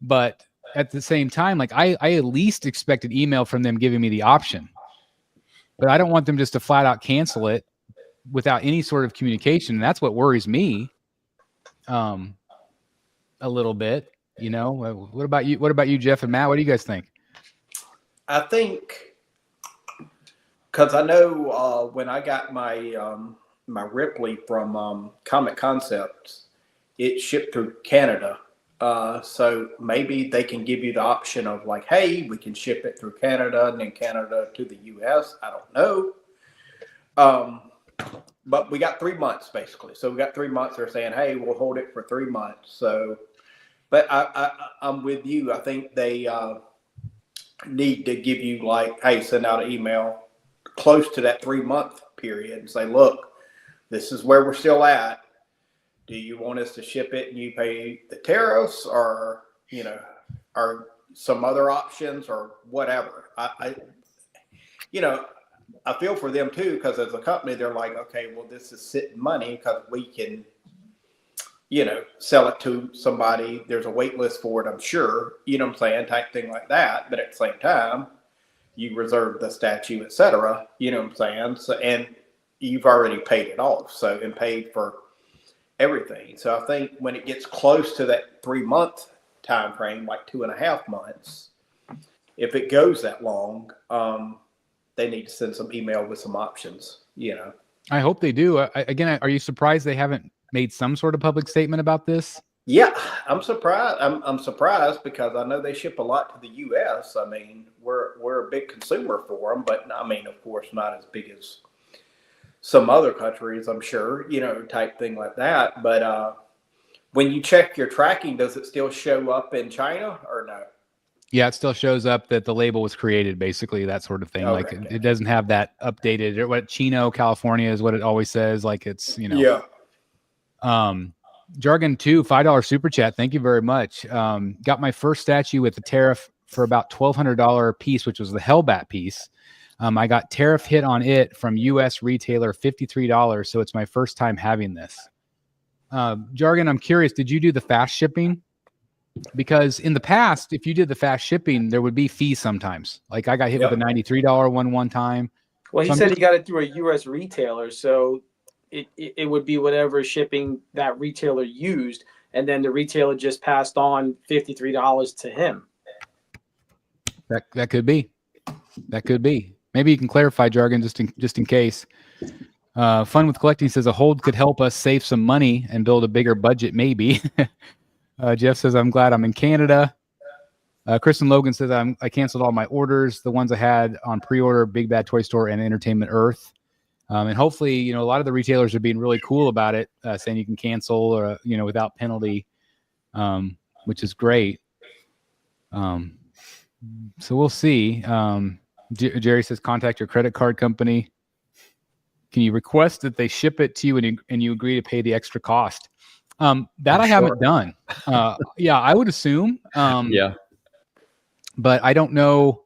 But at the same time, like I at least expect an email from them giving me the option, but I don't want them just to flat out cancel it without any sort of communication. And that's what worries me a little bit. You know, what about you? What about you, Jeff and Matt? What do you guys think? I think, because I know when I got my my Ripley from Comic Concepts, it shipped through Canada. So maybe they can give you the option of like, hey, we can ship it through Canada and then Canada to the US. I don't know. But we got 3 months basically. So we got 3 months. They're saying, hey, we'll hold it for 3 months. So, but I'm with you. I think they need to give you like, hey, send out an email close to that 3 month period and say, look, this is where we're still at. Do you want us to ship it and you pay the tariffs, or, you know, or some other options or whatever? I feel for them too, because as a company, they're like, okay, well, this is sitting money because we can, you know, sell it to somebody. There's a wait list for it, I'm sure, you know what I'm saying, type thing like that. But at the same time, you reserve the statue, et cetera, you know what I'm saying? So, and you've already paid it off. So, and paid for everything. So I think when it gets close to that 3 month time frame, like 2.5 months, if it goes that long, they need to send some email with some options, you know. I hope they do. Again, are you surprised they haven't made some sort of public statement about this? Yeah, I'm surprised. I'm surprised because I know they ship a lot to the U.S. I mean, we're a big consumer for them, but I mean, of course, not as big as some other countries, I'm sure, you know, type thing like that. But when you check your tracking, does it still show up in China or no? Yeah, it still shows up that the label was created, basically, that sort of thing. Okay, like it doesn't have that updated, or what Chino, California is what it always says. Like it's, you know. Yeah. Jargon 2, $5 super chat. Thank you very much. Got my first statue with the tariff for about $1,200 piece, which was the Hellbat piece. I got tariff hit on it from U.S. retailer, $53. So it's my first time having this. Jargon, I'm curious, did you do the fast shipping? Because in the past, if you did the fast shipping, there would be fees sometimes. Like I got hit with a $93 one time. Well, he said he got it through a U.S. retailer, so it would be whatever shipping that retailer used, and then the retailer just passed on $53 to him. That could be. That could be. Maybe you can clarify, Jargon, just in case. Fun with Collecting says a hold could help us save some money and build a bigger budget, maybe. Jeff says, I'm glad I'm in Canada. Kristen Logan says, I canceled all my orders, the ones I had on pre-order, Big Bad Toy Store and Entertainment Earth. And hopefully, you know, a lot of the retailers are being really cool about it, saying you can cancel or, you know, without penalty, which is great. So we'll see. Jerry says, contact your credit card company. Can you request that they ship it to you and you agree to pay the extra cost? That I haven't done. Yeah, I would assume. Yeah. But I don't know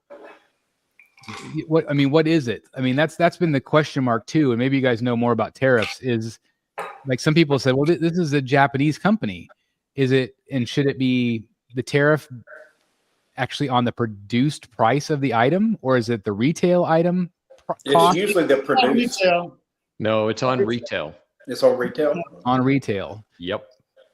what is it? I mean, that's been the question mark too. And maybe you guys know more about tariffs. Is like some people said, well, this is a Japanese company. Is it, and should it be the tariff actually on the produced price of the item, or is it the retail item cost? It's usually the produced. Retail. No, it's on retail. It's on retail. On retail. Yep.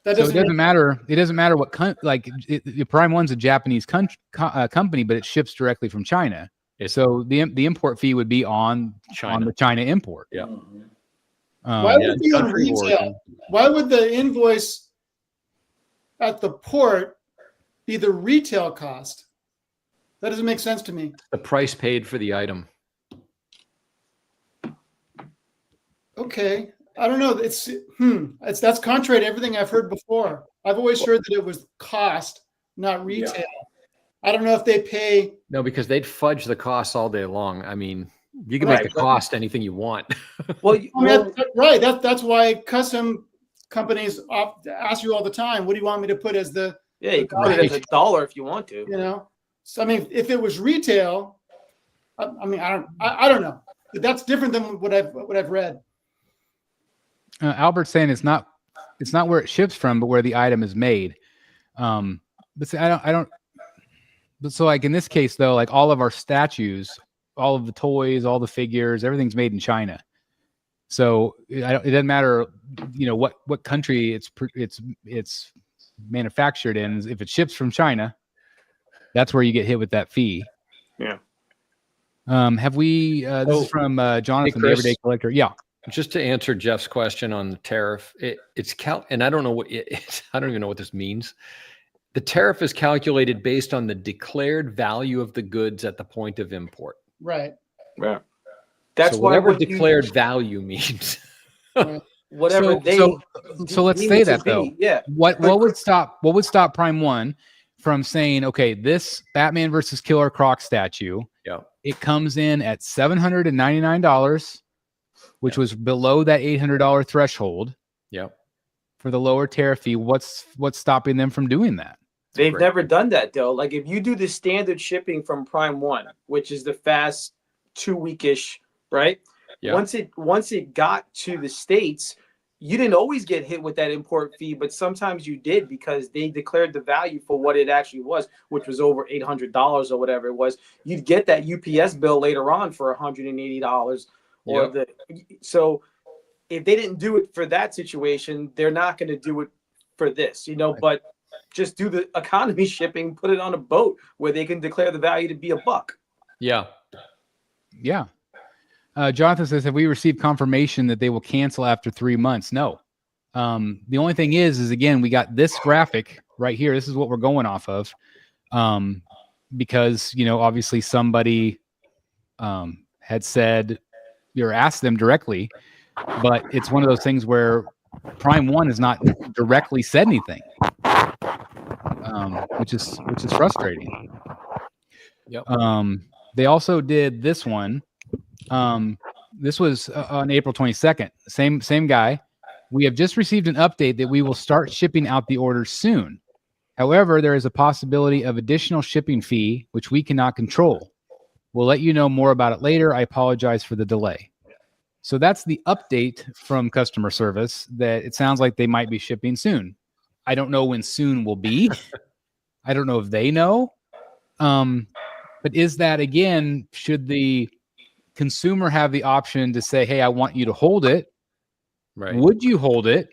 So it doesn't matter. It doesn't matter what the Prime One's a Japanese company, but it ships directly from China. So the import fee would be on the China import. Yeah. Why would it be on retail? Why would the invoice at the port be the retail cost? That doesn't make sense to me. The price paid for the item. Okay. I don't know. That's contrary to everything I've heard before. I've always heard that it was cost, not retail. Yeah. I don't know if they pay. No, because they'd fudge the costs all day long. I mean, you can make the cost anything you want. Right. That's why custom companies ask you all the time, what do you want me to put as the, Yeah, you can put it as $1 if you want to. you know? So, I mean, if it was retail, I mean, I don't know. But that's different than what I've read. Albert's saying it's not where it ships from, but where the item is made. But see, I don't. But so like in this case though, like all of our statues, all of the toys, all the figures, everything's made in China. So it doesn't matter, you know, what country it's manufactured in. If it ships from China, that's where you get hit with that fee. Yeah. Have we? This is from Jonathan, the Everyday Collector. Yeah. Just to answer Jeff's question on the tariff, and I don't know I don't even know what this means. The tariff is calculated based on the declared value of the goods at the point of import. Right. Right. That's so whatever declared value means. Whatever so let's say that though. Yeah. What would stop Prime One from saying, okay, this Batman versus Killer Croc statue, it comes in at $799, which was below that $800 threshold. Yep. For the lower tariff fee, what's stopping them from doing that? They've never done that though. Like if you do the standard shipping from Prime One, which is the fast 2-weekish, right? Yeah. Once it got to the States, you didn't always get hit with that import fee, but sometimes you did because they declared the value for what it actually was, which was over $800 or whatever it was. You'd get that UPS bill later on for $180 or so if they didn't do it for that situation, they're not going to do it for this, you know, but just do the economy shipping, put it on a boat where they can declare the value to be $1. Yeah. Yeah. Jonathan says, have we received confirmation that they will cancel after 3 months? No. The only thing is again, we got this graphic right here. This is what we're going off of. Because, you know, obviously somebody had said or asked them directly, but it's one of those things where Prime One has not directly said anything, which is frustrating. Yep. They also did this one. This was on April 22nd. Same guy. We have just received an update that we will start shipping out the orders soon. However, there is a possibility of additional shipping fee, which we cannot control. We'll let you know more about it later. I apologize for the delay. So that's the update from customer service that it sounds like they might be shipping soon. I don't know when soon will be. I don't know if they know. But is that, again, should the consumer have the option to say, hey, I want you to hold it? Right. Would you hold it?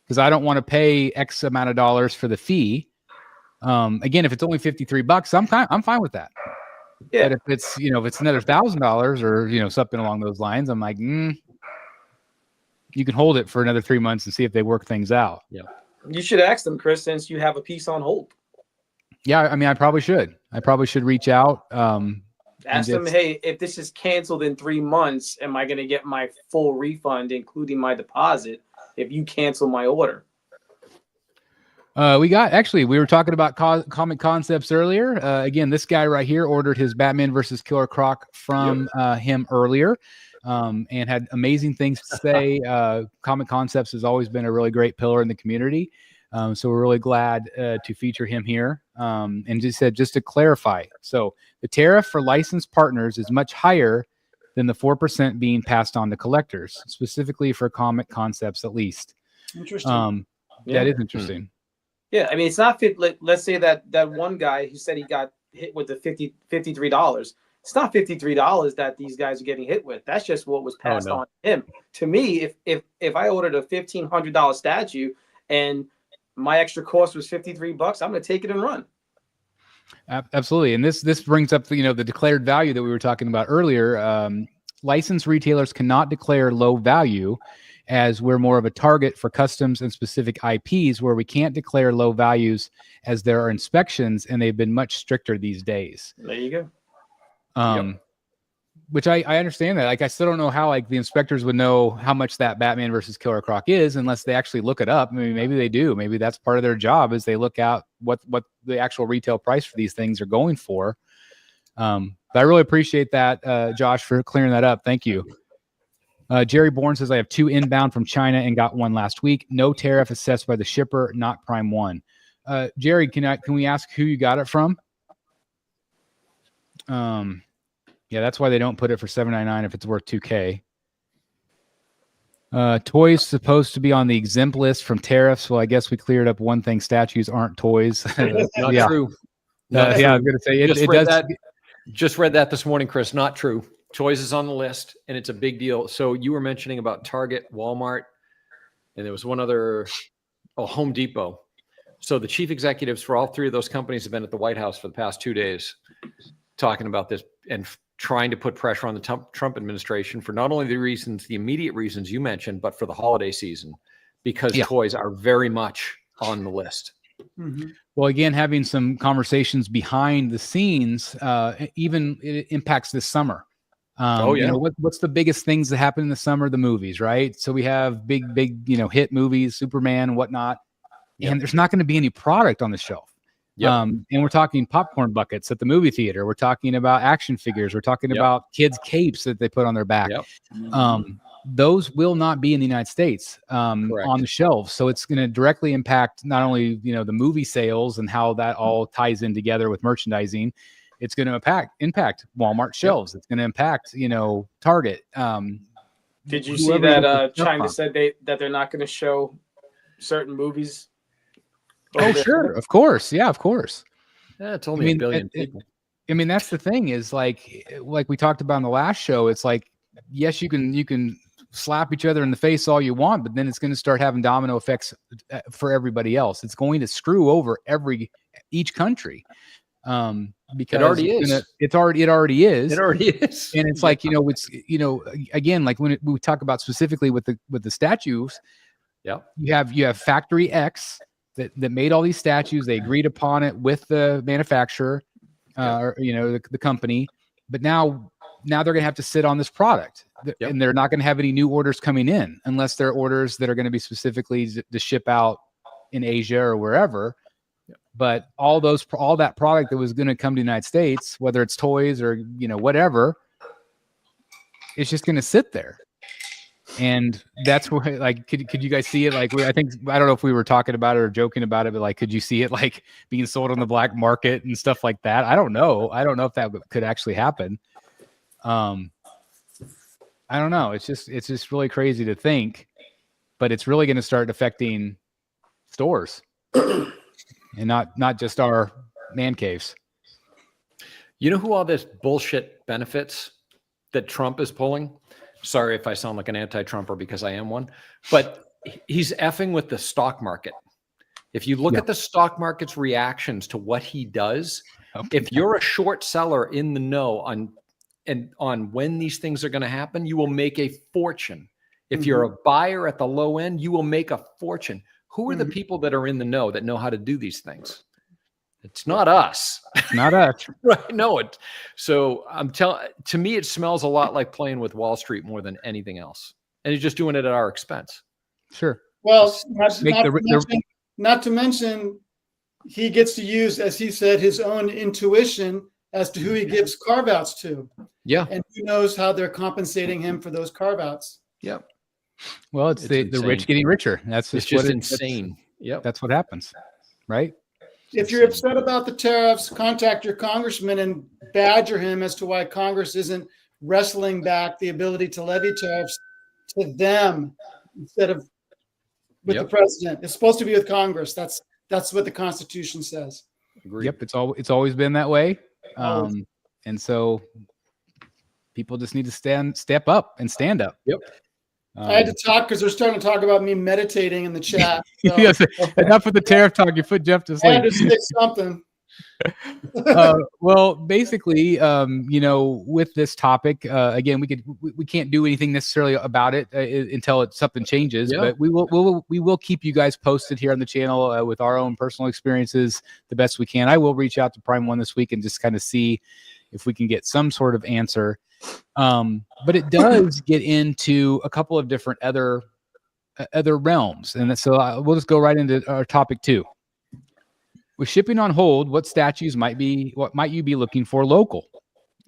Because I don't want to pay X amount of dollars for the fee. Again, if it's only $53, I'm fine with that. Yeah. But if it's, you know, if it's another $1,000 or, you know, something along those lines, I'm like, you can hold it for another 3 months and see if they work things out. Yeah. You should ask them, Chris, since you have a piece on hold. Yeah. I mean, I probably should reach out. Ask them, hey, if this is canceled in 3 months, am I going to get my full refund, including my deposit, if you cancel my order? We were talking about comic concepts earlier. Again, this guy right here ordered his Batman versus Killer Croc from him earlier, and had amazing things to say. Comic Concepts has always been a really great pillar in the community. So we're really glad to feature him here. And just to clarify, so the tariff for licensed partners is much higher than the 4% being passed on to collectors, specifically for Comic Concepts, at least. Interesting. That is interesting. Yeah, I mean, it's not fit. Let's say that one guy who said he got hit with the $53. It's not $53 that these guys are getting hit with. That's just what was passed on to him. To me, if I ordered a $1,500 statue and my extra cost was $53, I'm going to take it and run. Absolutely. And this brings up the declared value that we were talking about earlier. Licensed retailers cannot declare low value, as we're more of a target for customs and specific IPs, where we can't declare low values as there are inspections, and they've been much stricter these days. There you go. Which I understand that. Like, I still don't know how the inspectors would know how much that Batman versus Killer Croc is unless they actually look it up. I mean, maybe they do. Maybe that's part of their job, is they look out what the actual retail price for these things are going for. But I really appreciate that, Josh, for clearing that up. Thank you. Jerry Bourne says, I have 2 inbound from China and got 1 last week. No tariff assessed by the shipper, not Prime 1. Jerry, can we ask who you got it from? Yeah, that's why they don't put it for $7.99 if it's worth $2K. Toys supposed to be on the exempt list from tariffs. Well, I guess we cleared up one thing. Statues aren't toys. Not true. Yeah, I was going to say it does. Just read that this morning, Chris. Not true. Toys is on the list, and it's a big deal. So you were mentioning about Target, Walmart, and there was one other, Home Depot. So the chief executives for all 3 of those companies have been at the White House for the past 2 days talking about this and trying to put pressure on the Trump administration for not only the immediate reasons you mentioned, but for the holiday season, because toys are very much on the list. Mm-hmm. Well, again, having some conversations behind the scenes, even it impacts this summer. You know, what's the biggest things that happen in the summer? The movies, right? So we have big, hit movies, Superman and whatnot, and there's not going to be any product on the shelf. And we're talking popcorn buckets at the movie theater. We're talking about action figures. We're talking about kids' capes that they put on their back. Those will not be in the United States on the shelves. So it's going to directly impact not only, the movie sales and how that all ties in together with merchandising. It's going to impact Walmart shelves. It's going to impact, Target. Did you see that China said that they're not going to show certain movies? Oh, sure. Of course. Yeah, of course. Yeah, it's only a billion people. That's the thing is like we talked about in the last show. It's like, yes, you can slap each other in the face all you want, but then it's going to start having domino effects for everybody else. It's going to screw over each country. Because it already is. It already is. And it's like, again, like when we talk about specifically with the statues, you have Factory X that made all these statues. They agreed upon it with the manufacturer, or the company, but now they're going to have to sit on this product, and they're not going to have any new orders coming in unless they're orders that are going to be specifically to ship out in Asia or wherever. But all that product that was going to come to the United States, whether it's toys or whatever, it's just going to sit there. And that's where, like, could you guys see it? Like, I don't know if we were talking about it or joking about it, but like, could you see it like being sold on the black market and stuff like that? I don't know if that could actually happen. I don't know. It's just really crazy to think, but it's really going to start affecting stores and not just our man caves. You know who all this bullshit benefits that Trump is pulling? Sorry if I sound like an anti-Trumper because I am one, but he's effing with the stock market. If you look at the stock market's reactions to what he does, if you're a short seller in the know on when these things are going to happen, you will make a fortune. If you're a buyer at the low end, you will make a fortune. Who are the people that are in the know that know how to do these things? It's not us. Not us. Right. No. So to me, it smells a lot like playing with Wall Street more than anything else. And he's just doing it at our expense. Sure. Well, not to mention, he gets to use, as he said, his own intuition as to who he gives carve-outs to. Yeah. And who knows how they're compensating him for those carve-outs. Yep. Well, it's the rich getting richer. That's just insane. Yep. That's what happens. Right. If you're upset about the tariffs, contact your congressman and badger him as to why Congress isn't wrestling back the ability to levy tariffs to them instead of with the president. It's supposed to be with Congress. That's what the Constitution says. Agreed. Yep. It's always been that way. And so people just need to step up and stand up. Yep. I had to talk because they're starting to talk about me meditating in the chat. So. Yes, enough with the tariff talk. Your foot jumped to sleep. I had to stick something. Well, basically, with this topic, again, we can't do anything necessarily about it until something changes. Yeah. But we will keep you guys posted here on the channel with our own personal experiences the best we can. I will reach out to Prime 1 this week and just kind of see if we can get some sort of answer. But it does get into a couple of different other realms, and so we'll just go right into our topic 2. With shipping on hold, what statues might you be looking for local?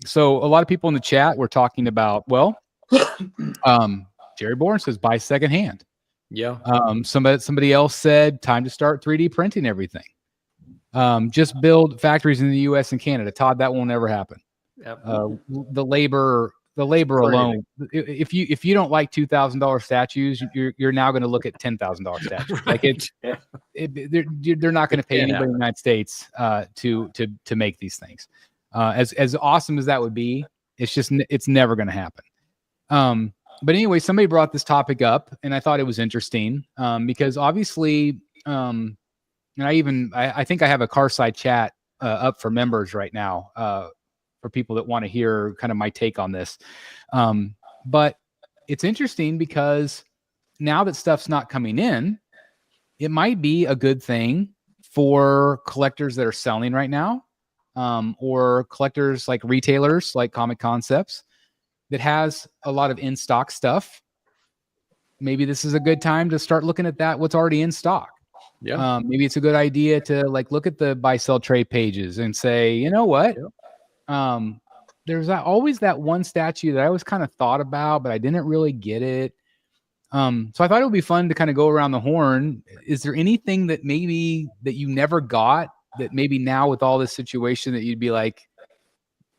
So a lot of people in the chat were talking about, well, Jerry Bourne says buy secondhand. Yeah. Somebody else said time to start 3D printing everything. Just build factories in the U.S. and Canada. Todd, that won't ever happen. Yep. The labor alone. If you don't like $2,000 statues, you're now going to look at $10,000 statues. Right. Like they're not going to pay anybody in the United States to make these things. As awesome as that would be, it's never going to happen. But anyway, somebody brought this topic up, and I thought it was interesting because obviously, and I think I have a Carside chat up for members right now for people that want to hear kind of my take on this. But it's interesting because now that stuff's not coming in, it might be a good thing for collectors that are selling right now, or collectors like retailers like Comic Concepts that has a lot of in-stock stuff. Maybe this is a good time to start looking at what's already in stock. Yeah. Maybe it's a good idea to like look at the buy, sell, trade pages and say, you know what? There's always that one statue that I always kind of thought about, but I didn't really get it. So I thought it would be fun to kind of go around the horn. Is there anything that maybe that you never got that maybe now with all this situation that you'd be like,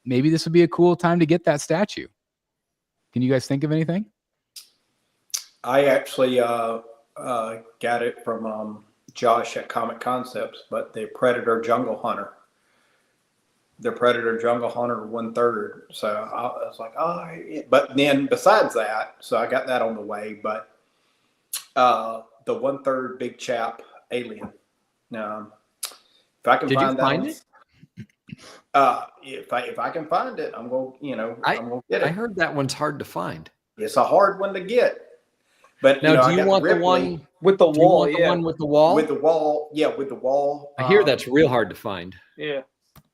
maybe this would be a cool time to get that statue? Can you guys think of anything? I actually got it from Josh at Comic Concepts, but the Predator Jungle Hunter. The Predator Jungle Hunter 1/3. So I was like, oh, yeah. But then besides that, so I got that on the way, but the 1/3 big chap alien. If I can find it? If I can find it, I'm going to get it. I heard that one's hard to find. It's a hard one to get. But now, do you want the one with the wall? The one with the wall? With the wall, yeah, with the wall. I hear that's real hard to find. Yeah.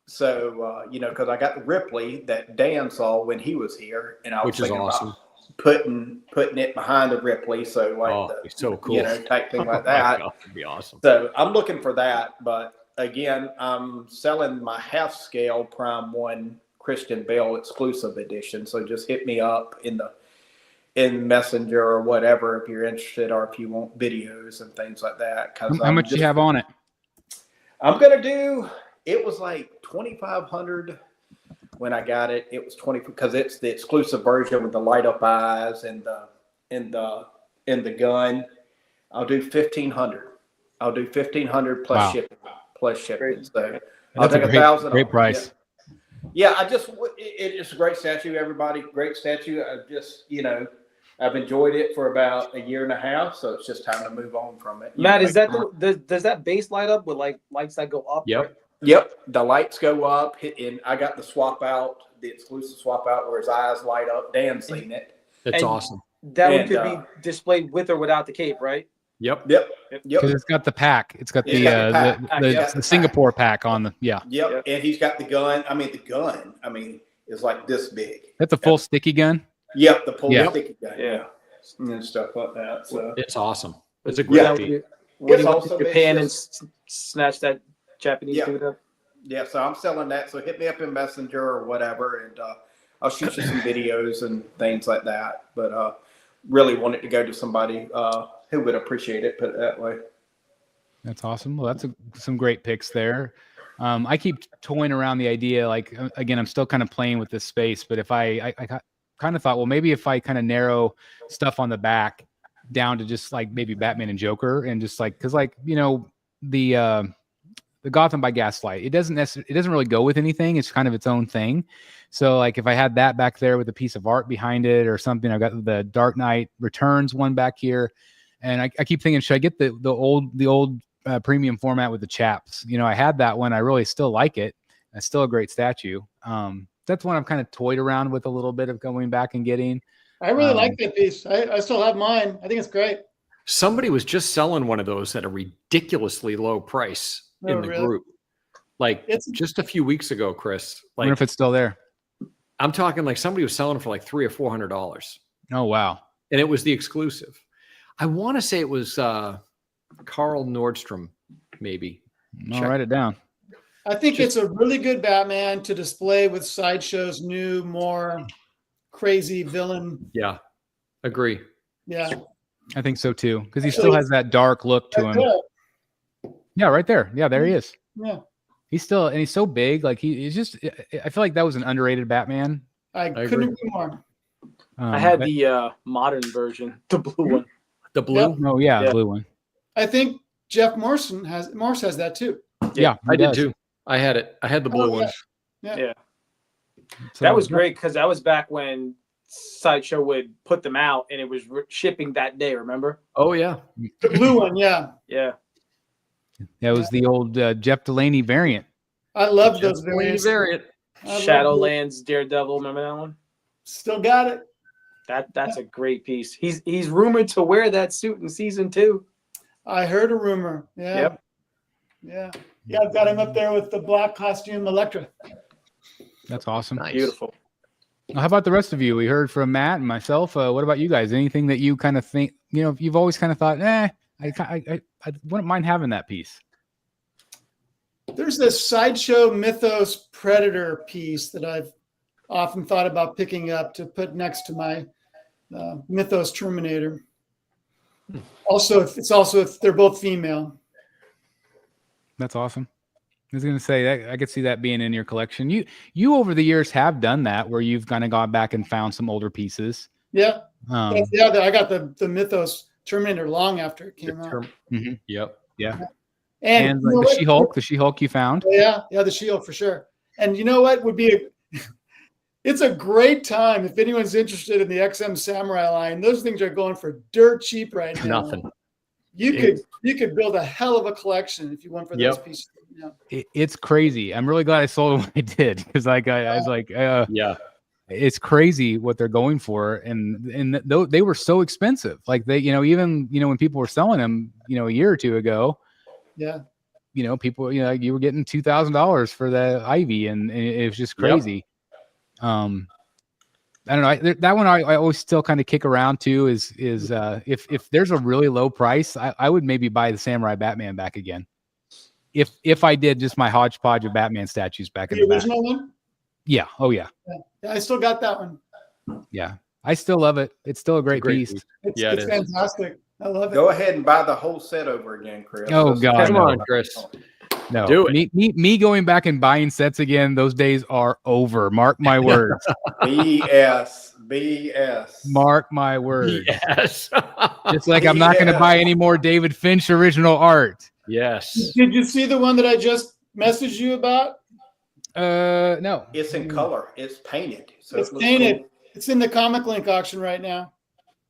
So because I got the Ripley that Dan saw when he was here, and I was thinking awesome. About putting it behind the Ripley, so like so cool, type thing like that. That'd be awesome. So I'm looking for that, but again, I'm selling my half scale Prime 1 Christian Bale exclusive edition. So just hit me up in Messenger or whatever if you're interested, or if you want videos and things like that. How much do you have on it? I'm gonna do. It was like $2,500 when I got it. It was $20 because it's the exclusive version with the light up eyes and the gun. I'll do $1,500. I'll do $1,500 plus shipping. Great. So I'll take $1,000. Great price. Yeah, it's a great statue. Everybody, great statue. I've enjoyed it for about a year and a half, so it's just time to move on from it. Matt, is that does that base light up with like lights that go up? Yep. Right? Yep, the lights go up, and I got the swap out, the exclusive swap out where his eyes light up. Dan's seen it. That's awesome. That one could be displayed with or without the cape, right? Yep. Because it's got the pack. It's got the Singapore pack on the Yep, and he's got the gun. The gun. Is like this big. That's a full sticky gun. Yep, the full sticky gun. Yeah, and stuff like that. So it's awesome. It's a great feat. When you went to Japan and snatch that Japanese dude up. Yeah, so I'm selling that. So hit me up in Messenger or whatever, and I'll shoot you some videos and things like that. But really want it to go to somebody who would appreciate it, put it that way. That's awesome. Well, that's some great picks there. I keep toying around the idea, like, again, I'm still kind of playing with this space, but if I kind of thought, well, maybe if I kind of narrow stuff on the back down to just like maybe Batman and Joker, and just like, because like, the Gotham by Gaslight, it doesn't really go with anything. It's kind of its own thing. So like if I had that back there with a piece of art behind it or something, I've got the Dark Knight Returns one back here. And I keep thinking, should I get the old premium format with the chaps? I had that one. I really still like it. It's still a great statue. That's one I've kind of toyed around with a little bit of going back and getting. I really like that piece. I still have mine. I think it's great. Somebody was just selling one of those at a ridiculously low price in the group. Like just a few weeks ago, Chris. I wonder if it's still there. I'm talking like somebody was selling it for like $300 or $400. Oh, wow. And it was the exclusive. I want to say it was Carl Nordstrom, maybe. I'll write it down. I think it's a really good Batman to display with Sideshow's new, more crazy villain. Yeah, agree. Yeah. I think so too, because he still has that dark look to him. Yeah, right there. Yeah, there he is. Yeah. He's so big. Like he's just. I feel like that was an underrated Batman. I couldn't agree more. I had the modern version, the blue one. The blue? Yep. Oh yeah, the blue one. I think Jeff Morse has that too. Yeah, I did too. I had it. I had the blue one. Yeah. So, That was great because that was back when Sideshow would put them out and it was shipping that day. Remember? Oh yeah. The blue one. Yeah. Yeah. That was the old Jeff Delaney variant. I love those variants. Shadowlands Daredevil. Remember that one? Still got it. That's a great piece. He's rumored to wear that suit in season 2. I heard a rumor. Yeah. Yep. Yeah. I've got him up there with the black costume Elektra. That's awesome. Nice. Beautiful. Well, how about the rest of you? We heard from Matt and myself. What about you guys? Anything that you kind of think, you've always kind of thought, I wouldn't mind having that piece. There's this Sideshow Mythos Predator piece that I've often thought about picking up to put next to my Mythos Terminator. Also, if they're both female. That's awesome. I was going to say that I could see that being in your collection. You over the years have done that where you've kind of gone back and found some older pieces. Yeah. I got the Mythos Terminator long after it came out. Mm-hmm. Yep. Yeah. And like the She-Hulk you found. Yeah, the She-Hulk for sure. And you know what would be it's a great time if anyone's interested in the XM Samurai line. Those things are going for dirt cheap right now. Nothing. You could build a hell of a collection if you went for those pieces. Yeah. It's crazy. I'm really glad I sold it when I did because I was like, yeah, it's crazy what they're going for, and they were so expensive. Like they, even when people were selling them, a year or two ago, people, you were getting $2,000 for the Ivy, and it was just crazy. Yep. I don't know. That one I always still kind of kick around to is if there's a really low price, I would maybe buy the Samurai Batman back again. If I did just my hodgepodge of Batman statues back in the original one. Yeah. Oh yeah. I still got that one. Yeah, I still love it. It's still a great piece. It's fantastic. I love it. Go ahead and buy the whole set over again, Chris. Oh God, come on, Chris. No, do it. Me going back and buying sets again. Those days are over. Mark my words. BS. Mark my words. Yes. Just like I'm not going to buy any more David Finch original art. Yes. Did you see the one that I just messaged you about? No. It's in color. It's painted. So it's painted. Cool. It's in the Comic Link auction right now.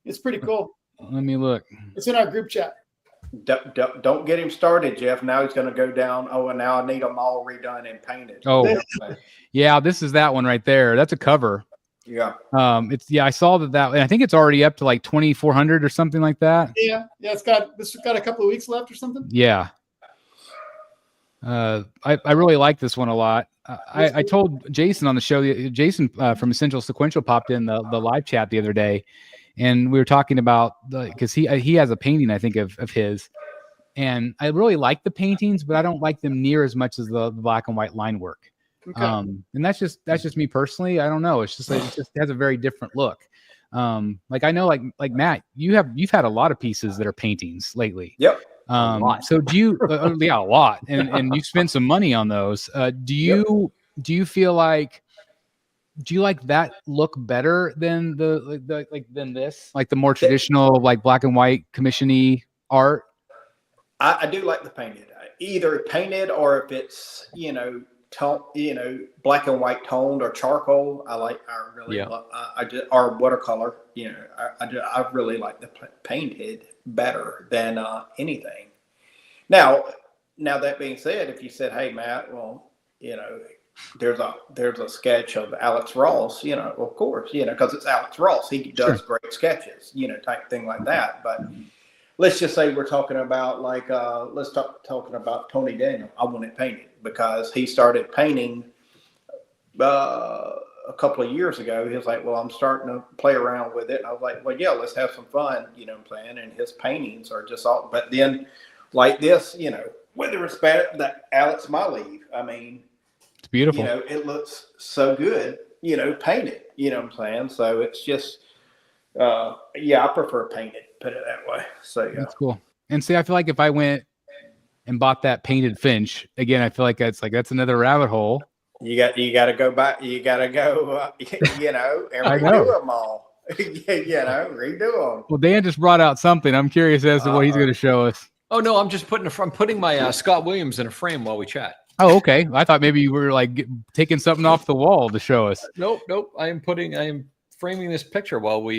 It's pretty cool. Let me look. It's in our group chat. Don't get him started, Jeff. Now he's going to go down. Oh, and now I need them all redone and painted. Oh, yeah. This is that one right there. That's a cover. Yeah. I saw that. And I think it's already up to like 2,400 or something like that. Yeah. It's got a couple of weeks left or something. Yeah. I really like this one a lot. I told Jason on the show. Jason from Essential Sequential popped in the live chat the other day, and we were talking about because he has a painting I think of his, and I really like the paintings, but I don't like them near as much as the black and white line work. Okay. And that's just me personally. I don't know. It's just like, it just has a very different look. Like I know like Matt, you've had a lot of pieces that are paintings lately. Yep. So do you a lot and you spent some money on those. Do you feel like that look better than than this, like the more traditional like black and white commission-y art? I do like the painted, either painted or if it's black and white toned or charcoal. I really love, or watercolor. I really like the painted better than anything. Now that being said, if you said, "Hey Matt, well, there's a sketch of Alex Ross," of course, because it's Alex Ross, he does great sketches, type thing like that. But let's just say we're talking about talking about Tony Daniel. I want it painted because he started painting a couple of years ago. He was like, well, I'm starting to play around with it. And I was like, well, yeah, let's have some fun, what I'm saying? And his paintings are just all, but then like this, with the respect that Alex Maleev, I mean, it's beautiful. It looks so good. painted. You know what I'm saying? So it's just, I prefer painted. Put it that way. So yeah, that's cool. And see, I feel like if I went and bought that painted finch again, I feel like that's another rabbit hole. You got to go back. You got to go, and I know. redo them all. Redo them. Well, Dan just brought out something. I'm curious as to what he's going to show us. Oh no, I'm just putting my Scott Williams in a frame while we chat. Oh, okay. I thought maybe you were like taking something off the wall to show us. Nope. I am framing this picture while we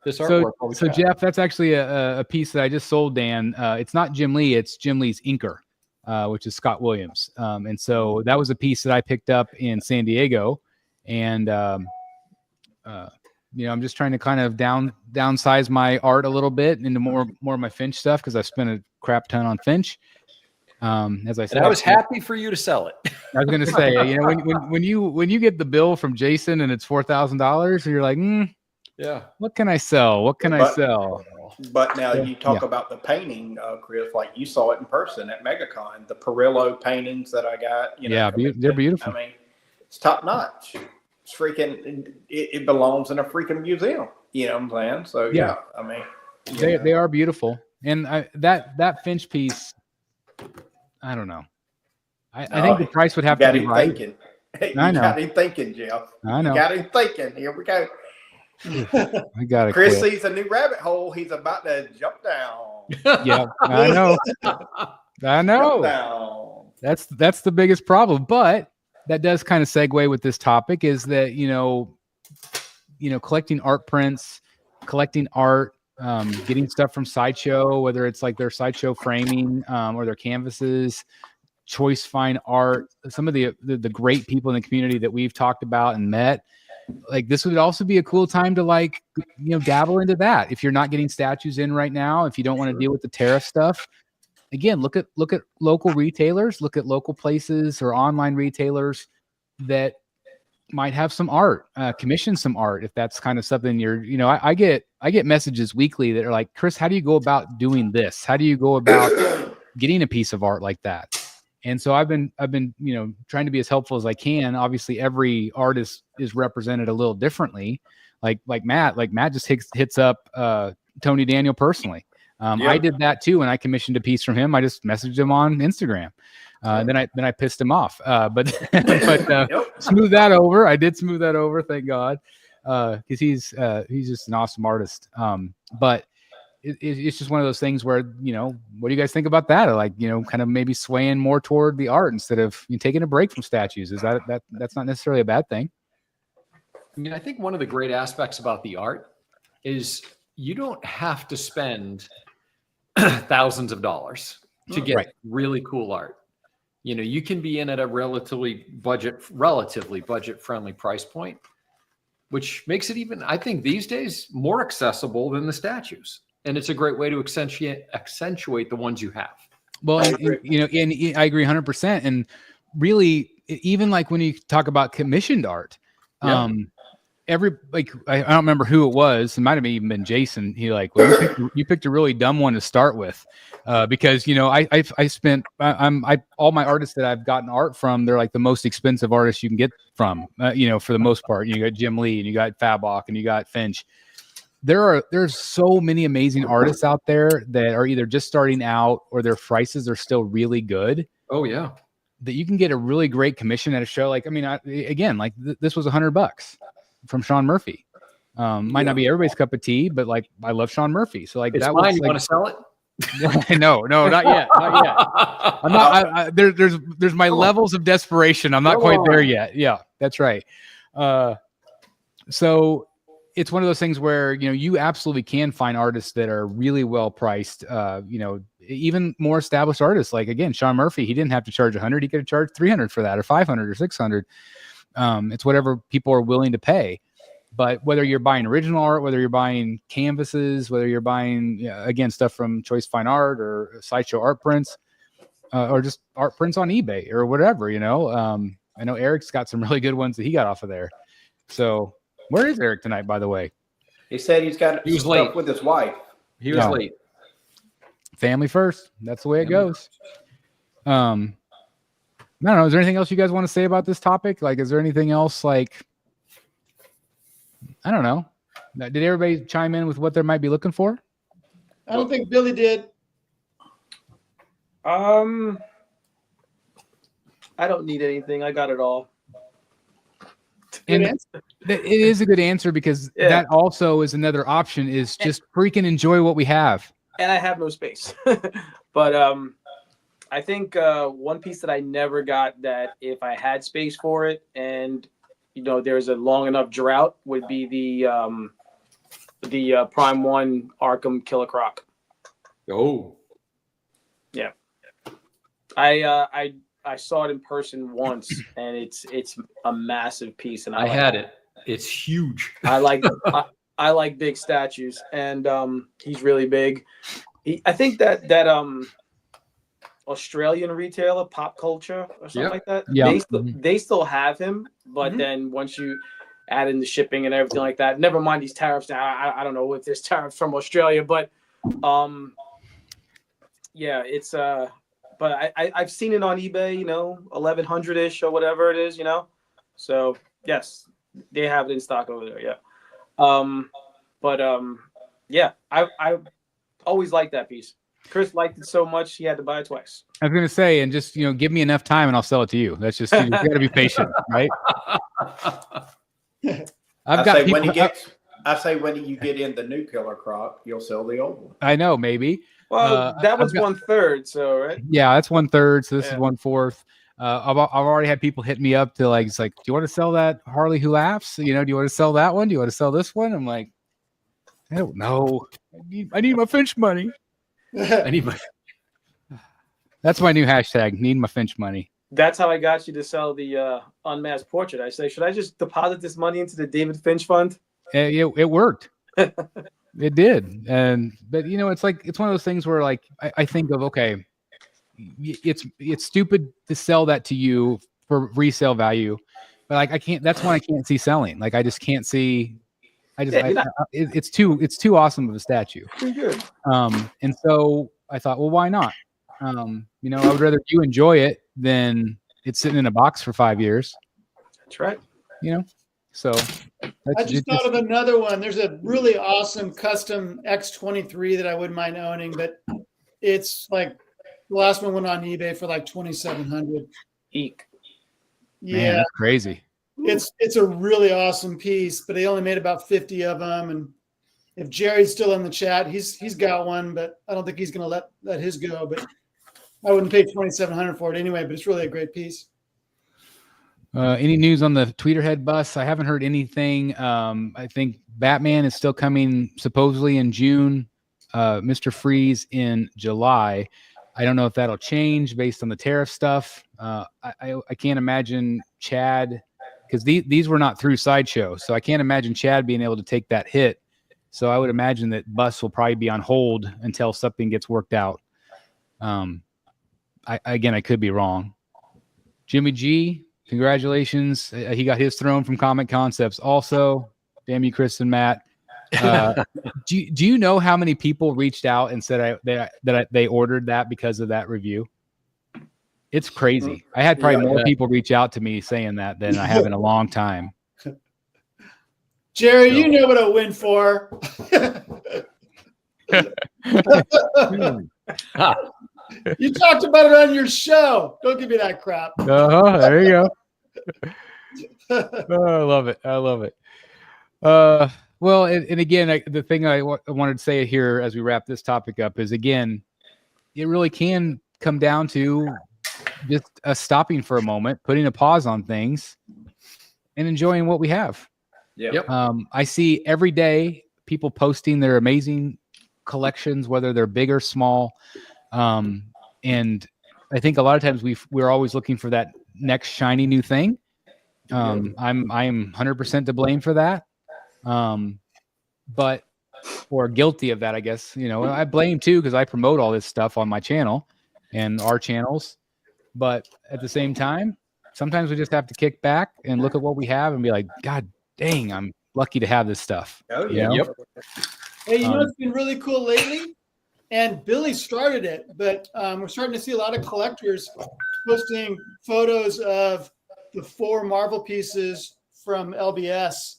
this artwork. So Jeff, that's actually a piece that I just sold Dan. It's not Jim Lee, it's Jim Lee's inker, which is Scott Williams. And so that was a piece that I picked up in San Diego, and I'm just trying to kind of downsize my art a little bit into more of my Finch stuff because I spent a crap ton on Finch. As I said, and I was happy for you to sell it. I was going to say, when you get the bill from Jason and it's $4,000, you're like, yeah, what can I sell? I sell? But now you talk about the painting, Chris, like you saw it in person at MegaCon, the Perillo paintings that I got. They're beautiful. I mean, it's top notch. It's freaking. It belongs in a freaking museum. You know what I'm saying? So yeah, I mean, they are beautiful, and that Finch piece. I don't know. I think the price would have to be right. Thinking. I know. Got him thinking, Jeff. I know. You got him thinking. Here we go. I got it. Chris sees a new rabbit hole. He's about to jump down. Yeah, I know. I know. That's the biggest problem. But that does kind of segue with this topic is that collecting art prints, collecting art, getting stuff from Sideshow, whether it's like their Sideshow framing or their canvases, choice fine art, some of the great people in the community that we've talked about and met. Like this would also be a cool time to dabble into that. If you're not getting statues in right now, if you don't want to deal with the tariff stuff, again, look at local retailers, look at local places or online retailers that might have some art, commission some art. If that's kind of something I get messages weekly that are like, Chris, how do you go about doing this? How do you go about getting a piece of art like that? And so I've been trying to be as helpful as I can. Obviously, every artist is represented a little differently. Like Matt just hits up Tony Daniel personally. I did that too, and I commissioned a piece from him. I just messaged him on Instagram. Then I pissed him off. But smooth that over. I did smooth that over, thank God, because he's just an awesome artist. But it's just one of those things where, what do you guys think about that? Or kind of maybe swaying more toward the art instead of taking a break from statues. Is that's not necessarily a bad thing? I mean, I think one of the great aspects about the art is you don't have to spend thousands of dollars to get really cool art. You can be in at a relatively budget friendly price point, which makes it even, I think these days, more accessible than the statues. And it's a great way to accentuate the ones you have. Well, and I agree 100%. And really, even like when you talk about commissioned art, I don't remember who it was. It might have even been Jason. He you picked a really dumb one to start with, because I spent all my artists that I've gotten art from, they're like the most expensive artists you can get from, for the most part. You got Jim Lee and you got Fabok and you got Finch. There's so many amazing artists out there that are either just starting out or their prices are still really good. Oh yeah, that you can get a really great commission at a show. This was $100 from Sean Murphy. Might not be everybody's cup of tea, but I love Sean Murphy. So it's that was, you want to sell it? No, not yet. I'm not. There's my levels of desperation. I'm not quite there yet. Yeah, that's right. So it's one of those things where, you absolutely can find artists that are really well priced, even more established artists. Like, again, Sean Murphy, he didn't have to charge $100. He could have charged $300 for that, or $500 or $600. It's whatever people are willing to pay. But whether you're buying original art, whether you're buying canvases, whether you're buying, again, stuff from Choice Fine Art or Sideshow art prints, or just art prints on eBay or whatever, I know Eric's got some really good ones that he got off of there. So where is Eric tonight, by the way? He said he was late with his wife. He was late. Family first. That's the way it goes. I don't know. Is there anything else you guys want to say about this topic? Like, is there anything else like, I don't know. Did everybody chime in with what they might be looking for? I don't think Billy did. I don't need anything. I got it all. And it is a good answer because that also is another option is just freaking enjoy what we have. And I have no space. But I think one piece that I never got that if I had space for it and, there's a long enough drought would be the Prime 1 Arkham Killer Croc. Oh. Yeah. I saw it in person once, and it's a massive piece. And I had it. It's huge. I like big statues, and he's really big. I think that Australian retailer, Pop Culture or something like that. Yeah. They still have him, but then once you add in the shipping and everything like that, never mind these tariffs. Now I don't know if there's tariffs from Australia, but it's but I've seen it on eBay, 1100-ish or whatever it is, So yes, they have it in stock over there. Yeah. I always liked that piece. Chris liked it so much he had to buy it twice. I was going to say, and just, give me enough time and I'll sell it to you. That's just, you got to be patient, right? I say when you get in the new Killer Croc, you'll sell the old one. I know, maybe. Well, that was 1/3, so right? Yeah, that's 1/3. So this is 1/4. I've already had people hit me up to it's like, do you want to sell that Harley Who Laughs? Do you want to sell that one? Do you want to sell this one? I'm like, I don't know. I need my Finch money. That's my new hashtag. Need my Finch money. That's how I got you to sell the unmasked portrait. I say, should I just deposit this money into the David Finch fund? It worked. It did. But it's one of those things where I think of, okay, it's stupid to sell that to you for resale value, but I can't. That's one I can't see selling. I just can't see. It's too awesome of a statue. Good. And so I thought, well, why not? I would rather you enjoy it than it's sitting in a box for 5 years. That's right. So I just thought of another one. There's a really awesome custom X23 that I wouldn't mind owning, but it's the last one went on eBay for $2,700. Eek. Yeah, man, that's crazy. It's a really awesome piece, but they only made about 50 of them. And if Jerry's still in the chat, he's got one, but I don't think he's going to let his go. But I wouldn't pay $2,700 for it anyway. But it's really a great piece. Any news on the Tweeterhead bus? I haven't heard anything. I think Batman is still coming supposedly in June. Mr. Freeze in July. I don't know if that'll change based on the tariff stuff. I can't imagine Chad, because these were not through Sideshow, so I can't imagine Chad being able to take that hit. So I would imagine that bus will probably be on hold until something gets worked out. I could be wrong. Jimmy G, congratulations. He got his throne from Comic Concepts also. Damn you, Chris and Matt. Do you know how many people reached out and said they ordered that because of that review? It's crazy. I had probably more people reach out to me saying that than I have in a long time. Jerry, you know what I win for. You talked about it on your show. Don't give me that crap. There you go. I love it. Well, and again, the thing I wanted to say here as we wrap this topic up is, again, it really can come down to just stopping for a moment, putting a pause on things, and enjoying what we have. Yep. I see every day people posting their amazing collections, whether they're big or small. And I think a lot of times we're always looking for that next shiny new thing. I'm 100% to blame for that. But or guilty of that, I guess. I blame too, because I promote all this stuff on my channel and our channels. But at the same time, sometimes we just have to kick back and look at what we have and be like, God dang, I'm lucky to have this stuff. Oh, yeah. Yep. Hey, what's been really cool lately? And Billy started it, but we're starting to see a lot of collectors posting photos of the 4 Marvel pieces from LBS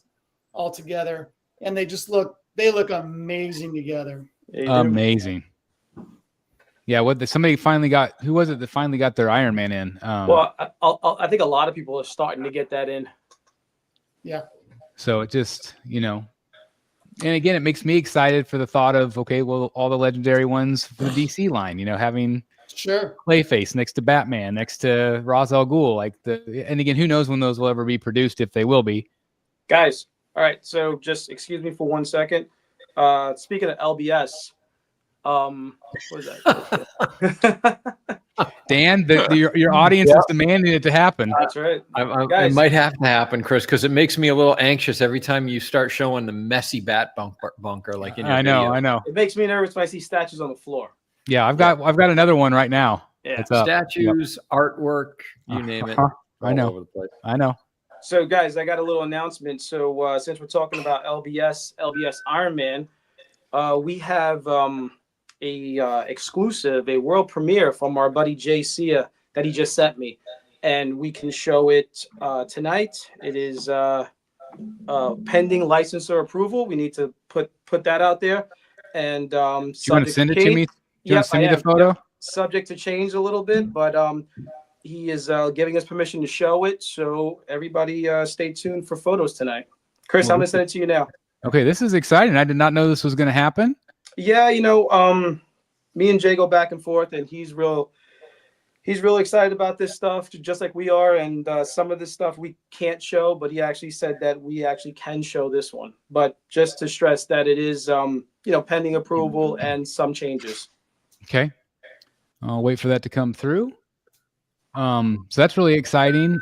all together, and they look amazing together. Amazing. Yeah, somebody finally got, who was it that finally got their Iron Man in? Well, I think a lot of people are starting to get that in. Yeah. So it just, and again, it makes me excited for the thought of, okay, well, all the legendary ones for the DC line, having Sure Clayface next to Batman, next to Ra's al Ghul, and again, who knows when those will ever be produced, if they will be. Guys, all right, so just excuse me for 1 second. Speaking of LBS, what is that? Dan, your audience is demanding it to happen. That's right. It might have to happen, Chris, because it makes me a little anxious every time you start showing the messy bat bunker like in your video. I know. It makes me nervous when I see statues on the floor. Yeah, I've got another one right now. Yeah. It's up. Statues, artwork, you name it. I know. All over the place. I know. So, guys, I got a little announcement. So, since we're talking about LBS Iron Man, we have a exclusive, a world premiere from our buddy Jay Sia that he just sent me, and we can show it tonight. It is pending licensor approval. We need to put that out there. And you want to send it to me? You want to send me the photo? Yep. Subject to change a little bit, but he is giving us permission to show it. So everybody stay tuned for photos tonight. Chris, I'm going to send it to you now. Okay, this is exciting. I did not know this was going to happen. Yeah, me and Jay go back and forth, and he's real excited about this stuff, just like we are. And some of this stuff we can't show, but he actually said that we actually can show this one. But just to stress that it is, pending approval and some changes. Okay, I'll wait for that to come through. So that's really exciting.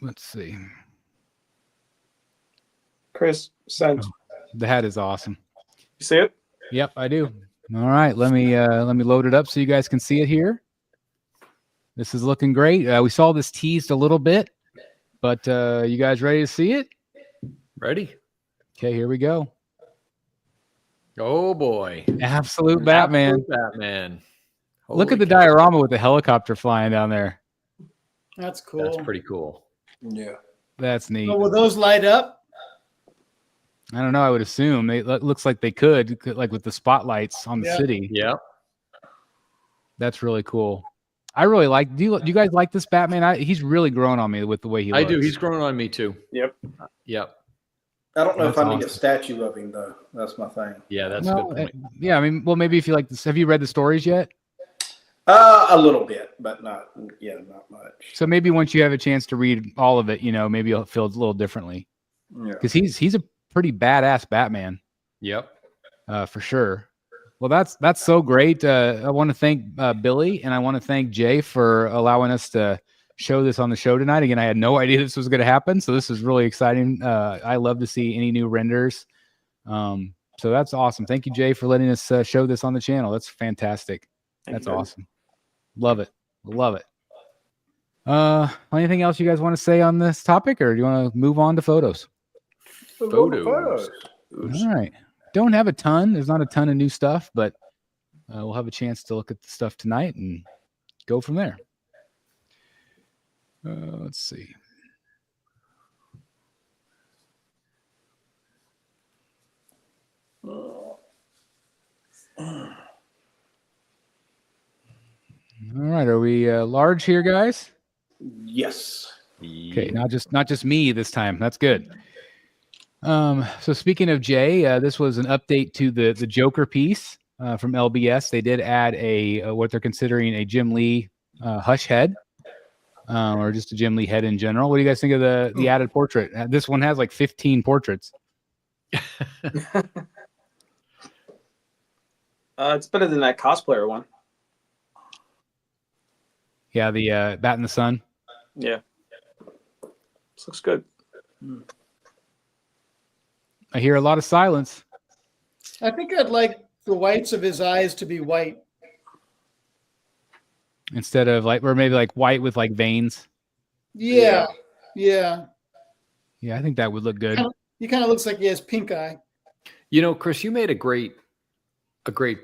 Let's see. Chris, send. The hat is awesome. You see it? Yep, I do. All right, let me load it up so you guys can see it here. This is looking great. We saw this teased a little bit, but you guys ready to see it? Ready? Okay, here we go. Oh boy! Absolute Batman. Batman. Look at the diorama with the helicopter flying down there. That's cool. That's pretty cool. Yeah. That's neat. So will those light up? I don't know. I would assume it looks like they could, like with the spotlights on the city. Yeah. That's really cool. I really like. Do you guys like this Batman? He's really grown on me with the way he looks. I do. He's grown on me too. Yep. Yep. I don't know That's if I need awesome. a statue of him though. That's my thing. Yeah, that's a good point. Yeah, I mean, well, maybe if you like this, have you read the stories yet? A little bit, but not much. So maybe once you have a chance to read all of it, maybe you'll feel a little differently. Yeah. Because he's a pretty badass Batman. Yep. For sure. Well, that's so great. I want to thank Billy and I want to thank Jay for allowing us to show this on the show tonight. Again, I had no idea this was going to happen, so this is really exciting. I love to see any new renders. So that's awesome. Thank you, Jay, for letting us show this on the channel. That's fantastic. That's awesome. Love it. Love it. Anything else you guys want to say on this topic, or do you want to move on to photos? Photos. All right. Don't have a ton. There's not a ton of new stuff, but we'll have a chance to look at the stuff tonight and go from there. Let's see. All right. Are we large here, guys? Yes. Okay. Not just me this time. That's good. So speaking of Jay, this was an update to the Joker piece from LBS. They did add a what they're considering a Jim Lee hush head, or just a Jim Lee head in general. What do you guys think of the added portrait? This one has like 15 portraits. It's better than that cosplayer one. Yeah, the Bat in the Sun. Yeah. This looks good. I hear a lot of silence. I think I'd like the whites of his eyes to be white. Instead of or maybe like white with like veins. Yeah. Yeah, I think that would look good. He kind of looks like he has pink eye. Chris, you made a great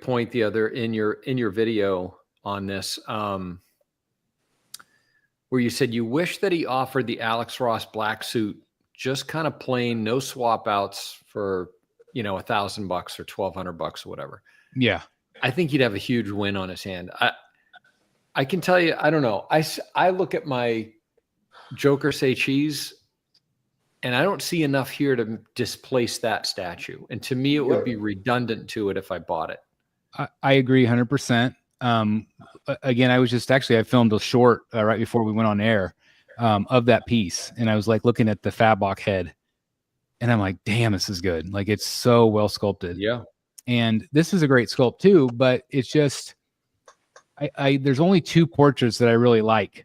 point the other in your video on this, where you said you wish that he offered the Alex Ross black suit just kind of plain, no swap outs for, $1,000 or $1,200 or whatever. Yeah. I think he'd have a huge win on his hand. I can tell you, I don't know. I look at my Joker Say Cheese, and I don't see enough here to displace that statue. And to me, it would be redundant to it if I bought it. I agree 100%. Again, I filmed a short right before we went on air of that piece. And I was like looking at the Fabok head and I'm like, damn, this is good. Like it's so well sculpted. Yeah. And this is a great sculpt too, but it's just, there's only two portraits that I really like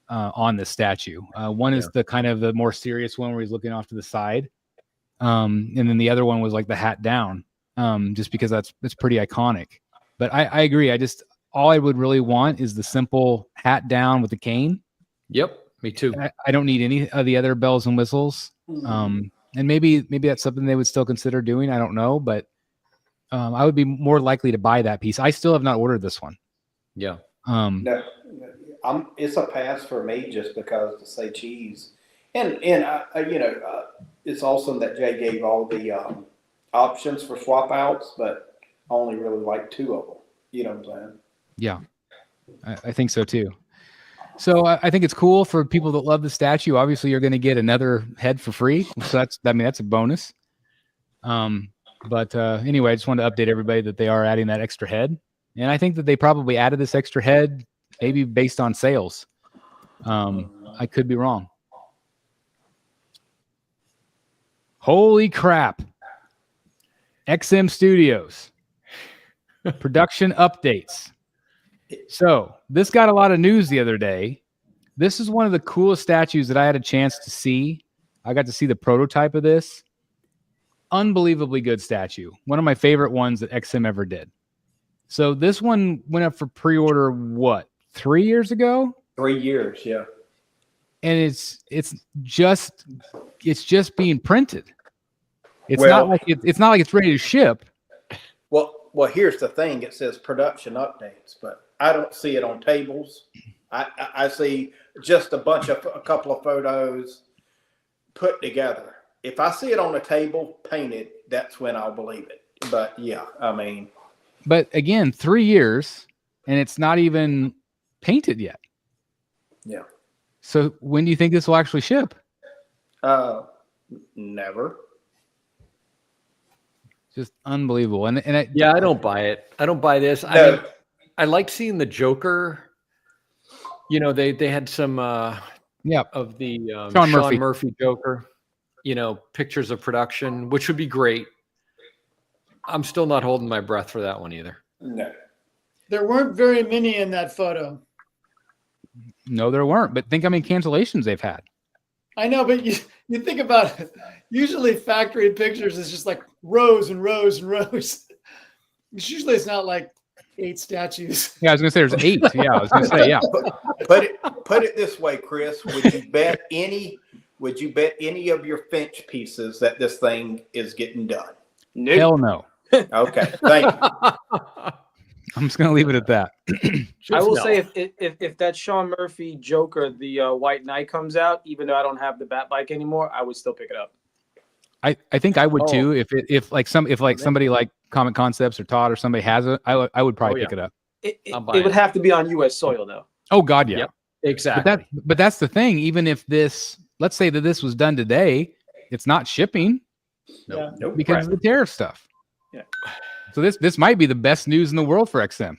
on this statue. One is the kind of the more serious one where he's looking off to the side. And then the other one was like the hat down, just because that's pretty iconic. But I agree. All I would really want is the simple hat down with the cane. Yep, me too. I don't need any of the other bells and whistles. And maybe that's something they would still consider doing. I don't know, but I would be more likely to buy that piece. I still have not ordered this one. Yeah. No, it's a pass for me just because to say cheese, and it's awesome that Jay gave all the options for swap outs, but I only really like 2 of them. You know what I'm saying? Yeah, I think so too. So I think it's cool for people that love the statue. Obviously, you're going to get another head for free, so that's a bonus. But anyway, I just wanted to update everybody that they are adding that extra head, and I think that they probably added this extra head maybe based on sales. I could be wrong. Holy crap! XM Studios production updates. So this got a lot of news the other day. This is one of the coolest statues that I had a chance to see. I got to see the prototype of this. Unbelievably good statue. One of my favorite ones that XM ever did. So this one went up for pre-order, 3 years ago? 3 years, yeah. And it's just being printed. It's not like it's ready to ship. Well, here's the thing. It says production updates, but I don't see it on tables. I see just a couple of photos put together. If I see it on a table painted, that's when I'll believe it. But yeah, I mean. But again, 3 years and it's not even painted yet. Yeah. So when do you think this will actually ship? Never. Just unbelievable. And I don't buy it. I don't buy this. No. I like seeing the Joker. They had some of the Sean Murphy Joker, pictures of production, which would be great. I'm still not holding my breath for that one either. No. There weren't very many in that photo. No, there weren't. But think how many cancellations they've had. I know, but you think about it. Usually factory pictures is just like rows and rows and rows. Usually it's not like 8 statues. Yeah, I was going to say there's 8. Yeah, I was going to say, yeah. Put it this way, Chris. Would you bet any of your Finch pieces that this thing is getting done? Nope. Hell no. Okay, thank you. I'm just going to leave it at that. I will say if that Sean Murphy Joker, the White Knight comes out, even though I don't have the Bat Bike anymore, I would still pick it up. I think I would too. If somebody like Comic Concepts or Todd or somebody has it, I would probably pick it up. It would have to be on U.S. soil though. Oh God, yeah, yep, exactly. But that's the thing. Even if let's say that this was done today, it's not shipping. Nope. Because of the tariff stuff. Yeah. So this might be the best news in the world for XM.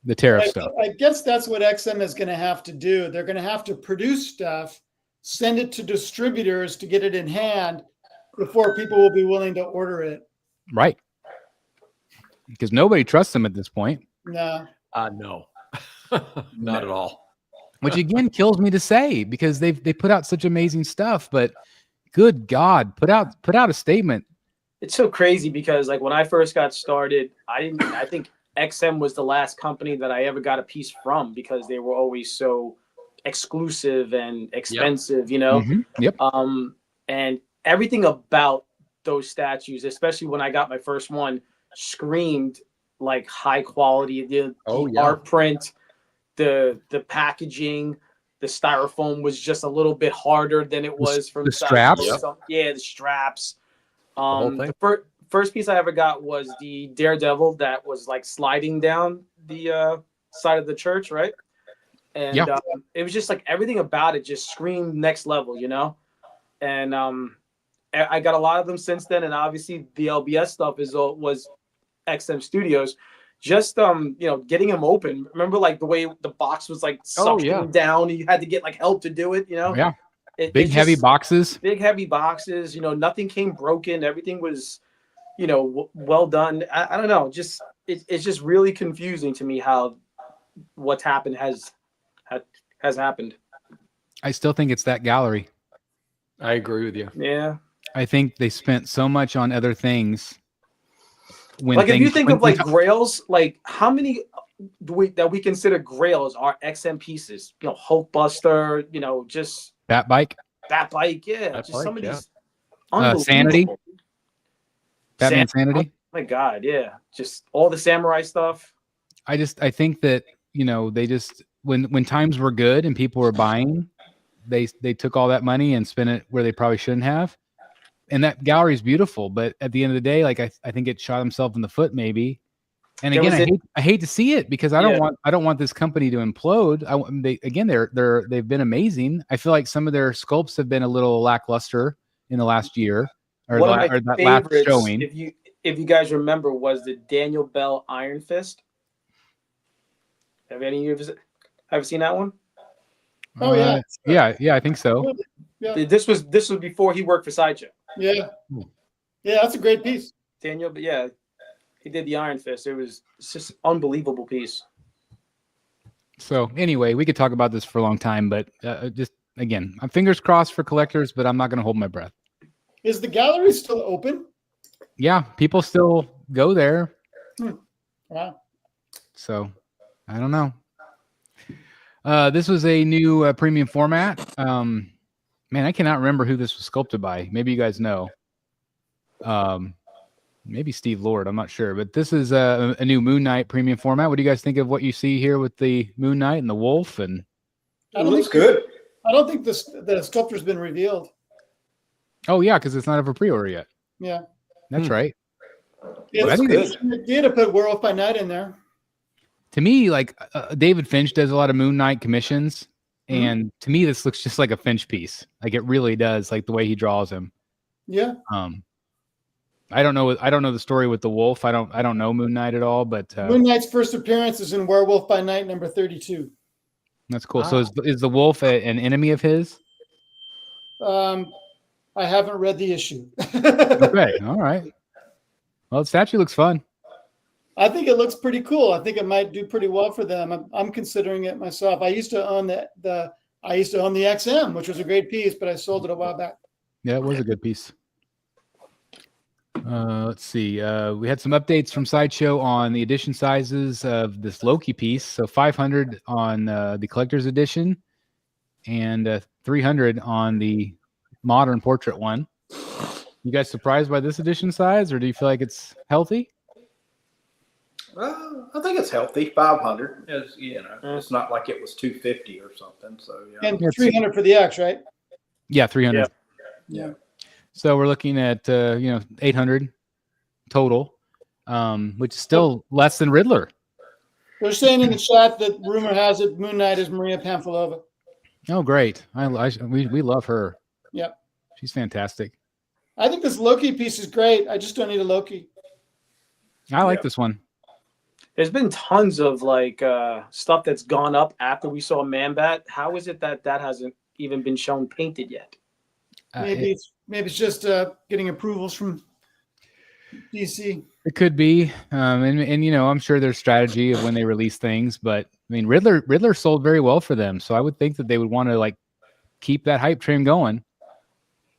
The tariff stuff. I guess that's what XM is going to have to do. They're going to have to produce stuff, send it to distributors to get it in hand before people will be willing to order it. Right. Because nobody trusts them at this point. No. No. Not at all. Which again kills me to say because they put out such amazing stuff, but good God, put out a statement. It's so crazy because like when I first got started, I think XM was the last company that I ever got a piece from because they were always so exclusive and expensive, Mm-hmm. Yep. And everything about those statues, especially when I got my first one, screamed like high quality. The art print, the packaging, the styrofoam was just a little bit harder than it was from the straps. Yeah, the straps. The whole thing. The first piece I ever got was the Daredevil that was like sliding down the side of the church, right? And it was just like everything about it just screamed next level, you know? And I got a lot of them since then, and obviously the LBS stuff was XM Studios. Just getting them open. Remember, like the way the box was like sucking down, and you had to get like help to do it. You know, big heavy boxes. Big heavy boxes. You know, nothing came broken. Everything was, well done. I don't know. Just it's just really confusing to me how what's happened has happened. I still think it's that gallery. I agree with you. Yeah. I think they spent so much on other things. If you think of like grails, like how many that we consider grails are XM pieces? Hulkbuster, just Bat Bike, yeah, Bat just Bike, some of these. Sanity, Batman Sanity. Oh my God, yeah, just all the samurai stuff. I think that they just when times were good and people were buying, they took all that money and spent it where they probably shouldn't have. And that gallery is beautiful, but at the end of the day, like I think it shot himself in the foot, maybe. And again, I hate to see it because I don't want this company to implode. They've been amazing. I feel like some of their sculpts have been a little lackluster in the last year or that last showing. If you guys remember, was the Daniel Bell Iron Fist. Have any of you ever seen that one? Oh yeah, I think so. Yeah. This was before he worked for Sideshow. Yeah, that's a great piece. Daniel, but yeah, he did the Iron Fist. It's just an unbelievable piece. So anyway, we could talk about this for a long time, but just again, I'm fingers crossed for collectors, but I'm not going to hold my breath. Is the gallery still open? Yeah, people still go there. Wow. So I don't know. This was a new premium format. Man, I cannot remember who this was sculpted by. Maybe you guys know. Maybe Steve Lord. I'm not sure. But this is a new Moon Knight premium format. What do you guys think of what you see here with the Moon Knight and the wolf? And it looks good. I don't think the sculptor's been revealed. Oh, yeah, because it's not up for pre-order yet. Yeah. That's right. Yeah, I think it's a good idea to put Werewolf by Night in there. To me, like David Finch does a lot of Moon Knight commissions. And to me, this looks just like a Finch piece. Like it really does, like the way he draws him. Yeah. I don't know the story with the wolf. I don't know Moon Knight at all, but Moon Knight's first appearance is in Werewolf by Night number 32. That's cool. So is the wolf an enemy of his? I haven't read the issue. Okay. All right. Well, the statue looks fun. I think it looks pretty cool. I think it might do pretty well for them. I'm considering it myself. I used to own the XM, which was a great piece, but I sold it a while back. Yeah, it was a good piece. Let's see. We had some updates from Sideshow on the edition sizes of this Loki piece. So 500 on the collector's edition and 300 on the modern portrait one. You guys surprised by this edition size, or do you feel like it's healthy? I think it's healthy. 500 is, it's not like it was 250 or something. So yeah, and 300 for the X, right? Yeah, 300. Yeah. So we're looking at 800 total, which is still less than Riddler. They're saying in the chat that rumor has it Moon Knight is Maria Pamphilova. Oh, great! We love her. Yep, she's fantastic. I think this Loki piece is great. I just don't need a Loki. I like this one. There's been tons of like stuff that's gone up after we saw Man-Bat. How is it that hasn't even been shown painted yet? Maybe it's just getting approvals from DC. It could be, and I'm sure there's strategy of when they release things. But I mean, Riddler sold very well for them, so I would think that they would want to like keep that hype train going.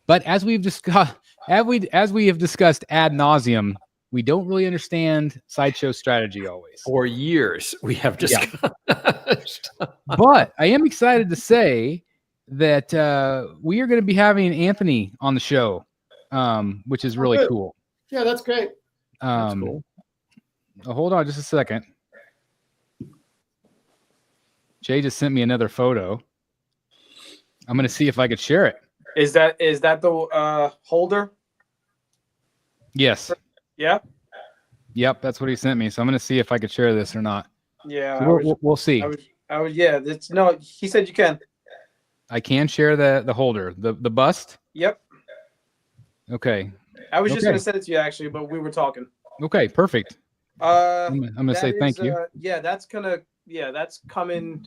But as we've discussed, as we have discussed ad nauseum, we don't really understand Sideshow strategy always. For years, we have discussed. Yeah. But I am excited to say that we are going to be having Anthony on the show, which is really cool. Yeah, that's great. That's cool. hold on just a second. Jay just sent me another photo. I'm going to see if I could share it. Is that the holder? Yes. Yeah. Yep, that's what he sent me. So I'm going to see if I could share this or not. Yeah. So we'll see. Yeah. No, he said you can. I can share the holder, the bust. Yep. Okay. I was just going to send it to you actually, but we were talking. Okay, perfect. I'm going to say thank you. Yeah, that's coming.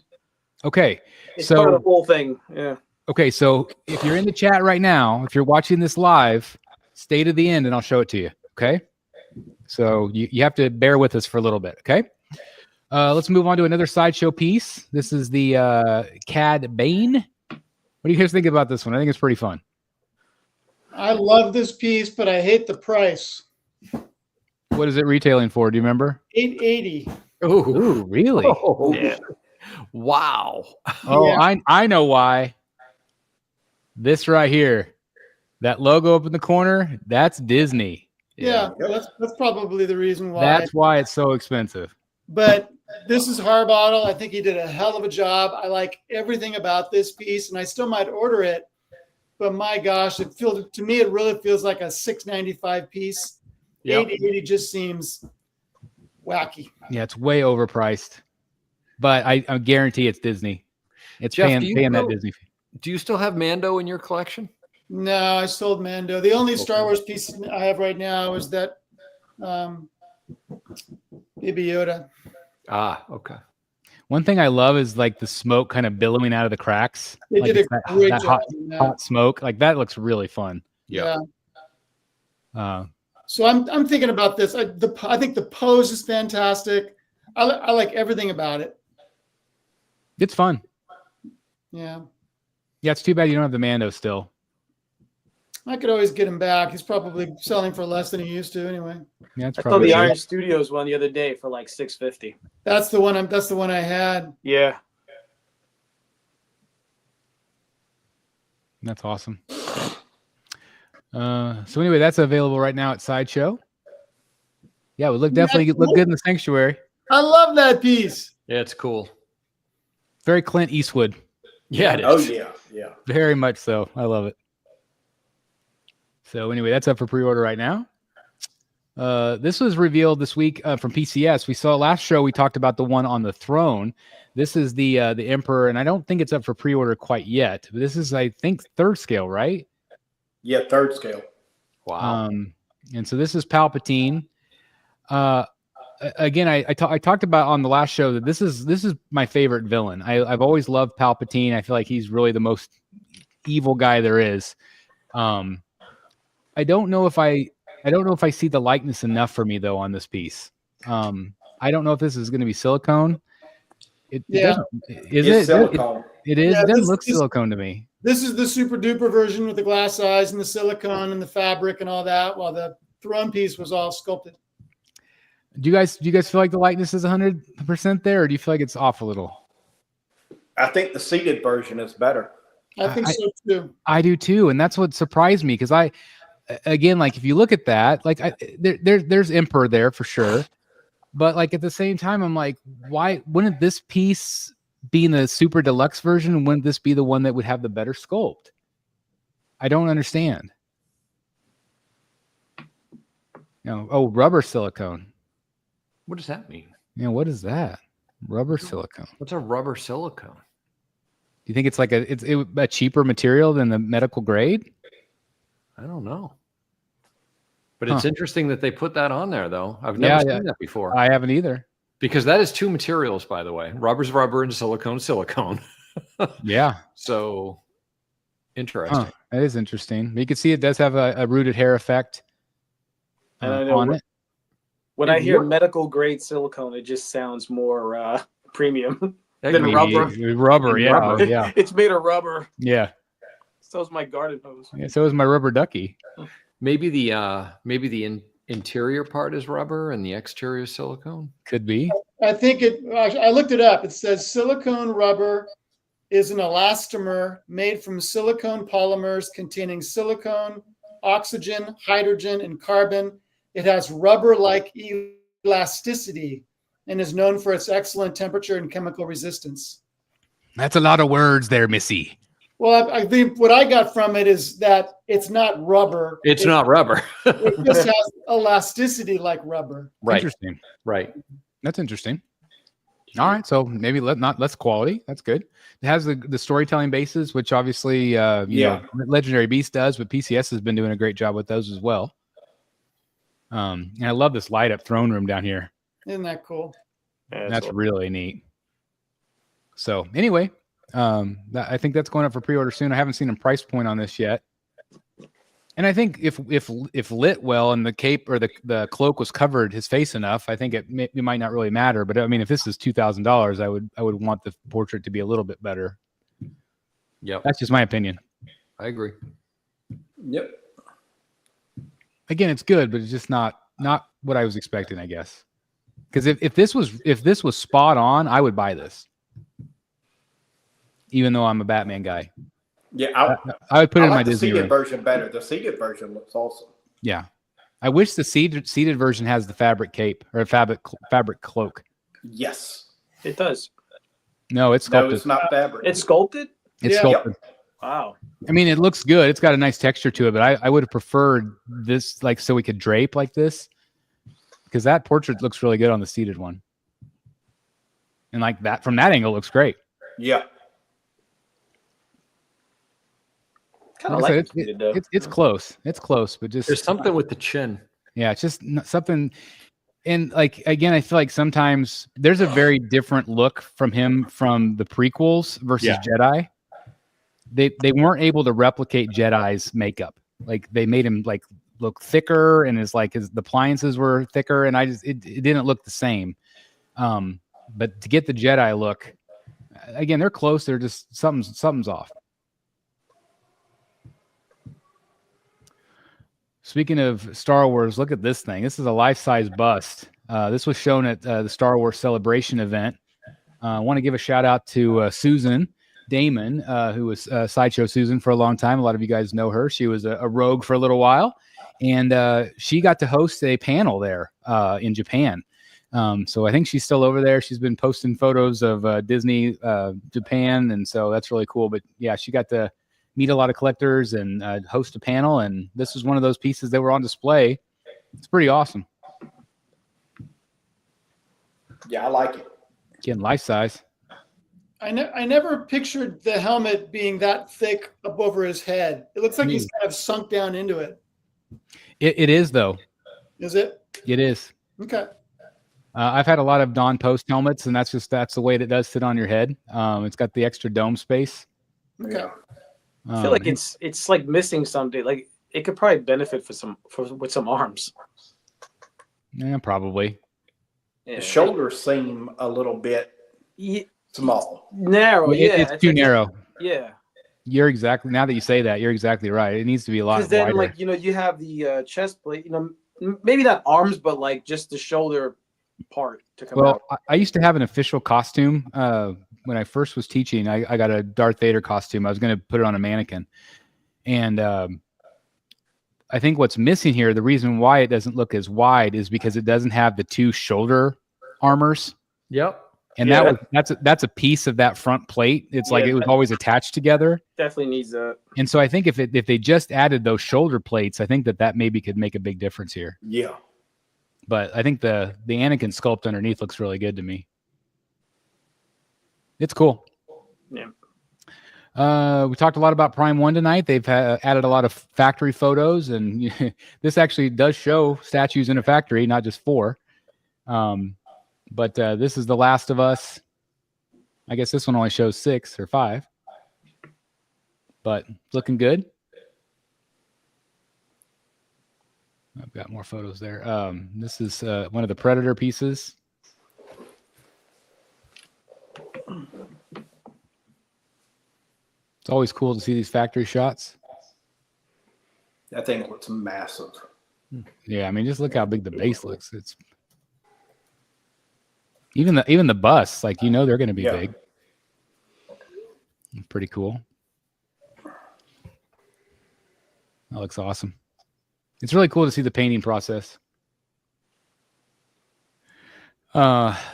Okay. It's so part of the whole thing. Yeah. Okay, so if you're in the chat right now, if you're watching this live, stay to the end and I'll show it to you. Okay. So you have to bear with us for a little bit. Okay. Let's move on to another sideshow piece. This is the Cad Bane. What do you guys think about this one? I think it's pretty fun. I love this piece, but I hate the price. What is it retailing for? Do you remember? $880. Ooh, really? Oh, Yeah. wow. Oh, Yeah. I know why. This right here, that logo up in the corner, that's Disney. Yeah, that's probably the reason why. That's why it's so expensive. But this is Harbottle. I think he did a hell of a job. I like everything about this piece, and I still might order it. But my gosh, to me it really feels like a $695 piece. Yep. $880 just seems wacky. Yeah, it's way overpriced. But I guarantee it's Disney. It's Jeff, paying that Disney fee. Do you still have Mando in your collection? No, I sold Mando. The only Star Wars piece I have right now is that Baby Yoda. Ah, okay. One thing I love is like the smoke kind of billowing out of the cracks. They like did a great job. hot smoke. Like that looks really fun. Yeah. Uh, So I'm thinking about this. I think the pose is fantastic. I like everything about it. it's fun. Yeah. Yeah, it's too bad you don't have the Mando still. I could always get him back. He's probably selling for less than he used to anyway. Yeah, it's I saw probably the true. Iron Studios one the other day for like $650. That's the one I had. Yeah. That's awesome. So anyway, that's available right now at Sideshow. Yeah, we definitely look good in the sanctuary. I love that piece. Yeah, it's cool. Very Clint Eastwood. Yeah, it is. Oh yeah, yeah. Very much so. I love it. So anyway, that's up for pre-order right now. This was revealed this week from PCS. We saw last show. We talked about the one on the throne. This is the Emperor, and I don't think it's up for pre-order quite yet. But this is, I think, 3rd scale, right? Yeah, 3rd scale. Wow. And so this is Palpatine. Again, I talked about on the last show that this is my favorite villain. I've always loved Palpatine. I feel like he's really the most evil guy there is. I don't know if I see the likeness enough for me though on this piece. I don't know if this is going to be silicone. It It's it? silicone. It is. Yeah, It doesn't this- look this- silicone to me. This is the super duper version with the glass eyes and the silicone and the fabric and all that, while the throne piece was all sculpted. Do you guys feel like the likeness is 100% there, or do you feel like it's off a little? I think the seated version is better. I think so too. I do too, and that's what surprised me because again, like if you look at that, like there's Emperor there for sure, but like at the same time, I'm like, why wouldn't this piece be in the super deluxe version? Wouldn't this be the one that would have the better sculpt? I don't understand. Rubber silicone. What does that mean? Yeah, what is that? Rubber silicone. What's a rubber silicone? Do you think it's like a cheaper material than the medical grade? I don't know. But it's interesting that they put that on there, though. I've never seen that before. I haven't either. Because that is 2 materials, by the way. Rubber's rubber and silicone. Yeah. So interesting. That is interesting. You can see it does have a rooted hair effect on it. When I hear medical grade silicone, it just sounds more premium than rubber. Rubber, yeah. Rubber. Yeah. It's made of rubber. Yeah. So is my garden hose. Yeah, so is my rubber ducky. Maybe the interior part is rubber and the exterior is silicone. Could be. I think I looked it up. It says silicone rubber is an elastomer made from silicone polymers containing silicone, oxygen, hydrogen, and carbon. It has rubber-like plasticity and is known for its excellent temperature and chemical resistance. That's a lot of words there, Missy. Well, I think what I got from it is that it's not rubber. It's not rubber. It just has elasticity like rubber. Right. Interesting. Right. That's interesting. All right, so maybe less quality. That's good. It has the storytelling bases, which obviously you know, Legendary Beast does, but PCS has been doing a great job with those as well. And I love this light up throne room down here. Isn't that cool? Yeah, That's cool. really neat. So anyway, I think that's going up for pre-order soon. I haven't seen a price point on this yet. And I think if lit well and the cape or the cloak was covered his face enough, I think it might not really matter. But I mean, if this is $2,000, I would want the portrait to be a little bit better. Yep. That's just my opinion. I agree. Yep. Again, it's good, but it's just not what I was expecting, I guess. Because if this was spot on, I would buy this. Even though I'm a Batman guy. Yeah, I would put it in my the Disney seated room. version better. The seated version looks awesome. Yeah. I wish the seated version has the fabric cape or fabric cloak. Yes. It does. No, it's sculpted. No, it's not fabric. It's sculpted? It's Yeah. sculpted. Wow. I mean, it looks good. It's got a nice texture to it, but I would have preferred this, like, so we could drape like this, because that portrait looks really good on the seated one. And like that, from that angle, looks great. Yeah. Kind of Like I like said, it, though. it's close. It's close, but just There's something with the chin. yeah, it's just something. And like, again, I feel like sometimes there's a very different look from him from the prequels versus Jedi. They weren't able to replicate Jedi's makeup. Like they made him like look thicker, and the appliances were thicker, and it didn't look the same. But to get the Jedi look, again, they're close. They're just something's off. Speaking of Star Wars, look at this thing. This is a life-size bust. This was shown at the Star Wars Celebration event. I want to give a shout out to Susan Damon, who was Sideshow Susan for a long time. A lot of you guys know her. She was a rogue for a little while, and she got to host a panel there in Japan. So I think she's still over there. She's been posting photos of Disney Japan, and so that's really cool. But yeah, she got to meet a lot of collectors and host a panel, and this was one of those pieces that were on display. It's pretty awesome. Yeah, I like it. Again, life size. I never pictured the helmet being that thick up over his head. It looks like he's kind of sunk down into it. It is, though. Is it? It is. Okay. I've had a lot of Dawn Post helmets, and that's the way it does sit on your head. It's got the extra dome space. Okay. I feel like it's like missing something. Like it could probably benefit with some arms. Yeah, probably. Yeah. The shoulders seem a little bit small. Narrow. It's too narrow. Yeah. You're exactly, now that you say that, you're exactly right. It needs to be a lot Because then, wider. like, you have the chest plate. Maybe not arms, but like just the shoulder part to come out. I used to have an official costume when I first was teaching. I got a Darth Vader costume. I was going to put it on a mannequin, and I think what's missing here, the reason why it doesn't look as wide, is because it doesn't have the two shoulder armors. Yep. And that's a piece of that front plate. It's like it was always attached together. Definitely needs that. And so I think if they just added those shoulder plates, I think that maybe could make a big difference here. Yeah. But I think the Anakin sculpt underneath looks really good to me. It's cool. Yeah. We talked a lot about Prime 1 tonight. They've added a lot of factory photos, and this actually does show statues in a factory, not just 4. But this is The Last of Us. I guess this one only shows 6 or 5. But looking good. I've got more photos there. This is one of the Predator pieces. It's always cool to see these factory shots. That thing looks massive. Yeah, I mean, just look how big the base looks. It's even the bus, like, they're going to be big. Pretty cool. That looks awesome. It's really cool to see the painting process.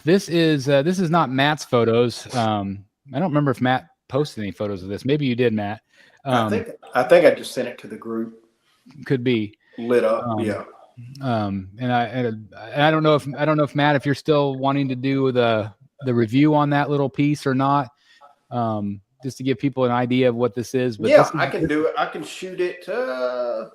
This is not Matt's photos. I don't remember if Matt posted any photos of this. Maybe you did, Matt. I think I just sent it to the group. Could be Lit up. Yeah. And I don't know if Matt, if you're still wanting to do the review on that little piece or not, just to give people an idea of what this is. But yeah, I can do it. I can shoot it. Let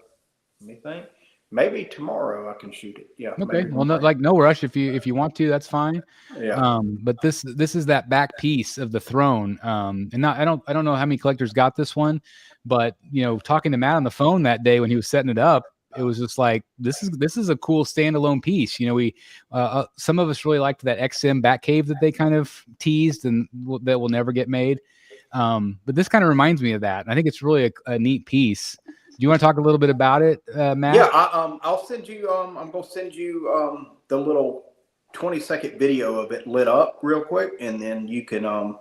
me think. Maybe tomorrow I can shoot it. Yeah. Okay. Well, no rush. If you want to, that's fine. Yeah. But this is that back piece of the throne. And I don't know how many collectors got this one, but talking to Matt on the phone that day when he was setting it up, it was just like, this is a cool standalone piece. We some of us really liked that XM Batcave that they kind of teased and that will never get made. But this kind of reminds me of that. And I think it's really a neat piece. Do you want to talk a little bit about it, Matt? Yeah, I'll send you. I'm gonna send you the little 20-second video of it lit up real quick, and then you can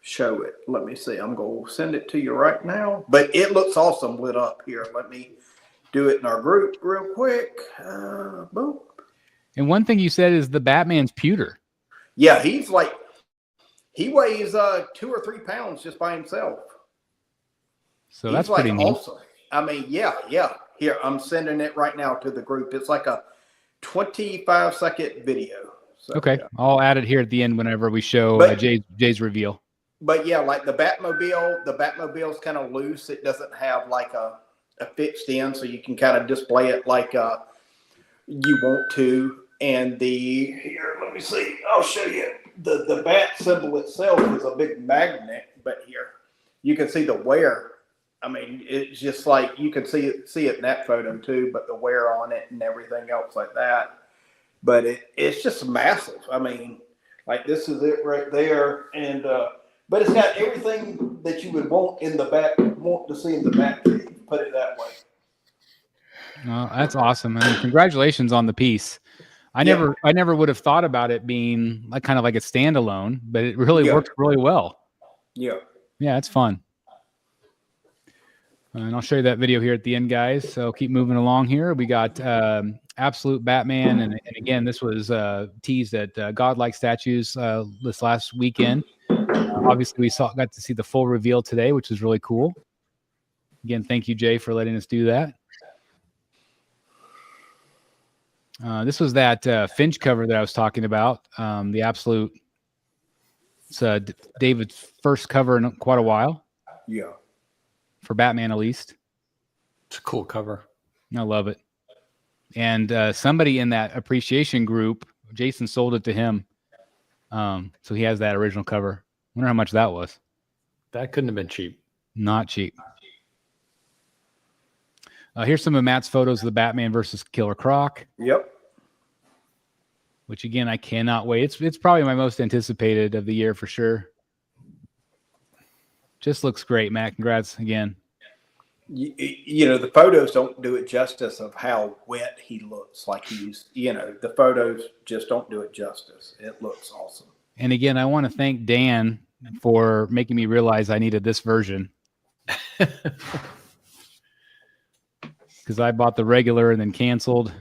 show it. Let me see. I'm gonna send it to you right now. But it looks awesome lit up here. Let me do it in our group real quick. Boom. And one thing you said is the Batman's pewter. Yeah, he weighs 2 or 3 pounds just by himself. So that's pretty neat. Awesome. I mean, yeah. Here, I'm sending it right now to the group. It's like a 25-second video. So, okay, yeah. I'll add it here at the end whenever we show Jay's reveal. But yeah, like the Batmobile's kind of loose. It doesn't have like a fixed in, so you can kind of display it like you want to. And here, let me see. I'll show you. The bat symbol itself is a big magnet, but here you can see the wear. I mean, it's just like you can see it in that photo too, but the wear on it and everything else like that. But it's just massive. I mean, like this is it right there, and but it's got everything that you would want to see in the back. Put it that way. Oh, that's awesome, man! Congratulations on the piece. I never would have thought about it being like kind of like a standalone, but it really works really well. Yeah. Yeah, it's fun. And I'll show you that video here at the end, guys. So keep moving along here. We got Absolute Batman. And again, this was teased at Godlike Statues this last weekend. Obviously, we got to see the full reveal today, which is really cool. Again, thank you, Jay, for letting us do that. This was that Finch cover that I was talking about. The Absolute. It's David's first cover in quite a while. Yeah. For Batman, at least. It's a cool cover. I love it. And somebody in that appreciation group, Jason sold it to him. So he has that original cover. I wonder how much that was. That couldn't have been cheap. Not cheap. Here's some of Matt's photos of the Batman versus Killer Croc. Yep. Which, again, I cannot wait. It's probably my most anticipated of the year for sure. Just looks great, Matt. Congrats again. The photos don't do it justice of how wet he looks. Like the photos just don't do it justice. It looks awesome. And again, I want to thank Dan for making me realize I needed this version. Because I bought the regular and then canceled.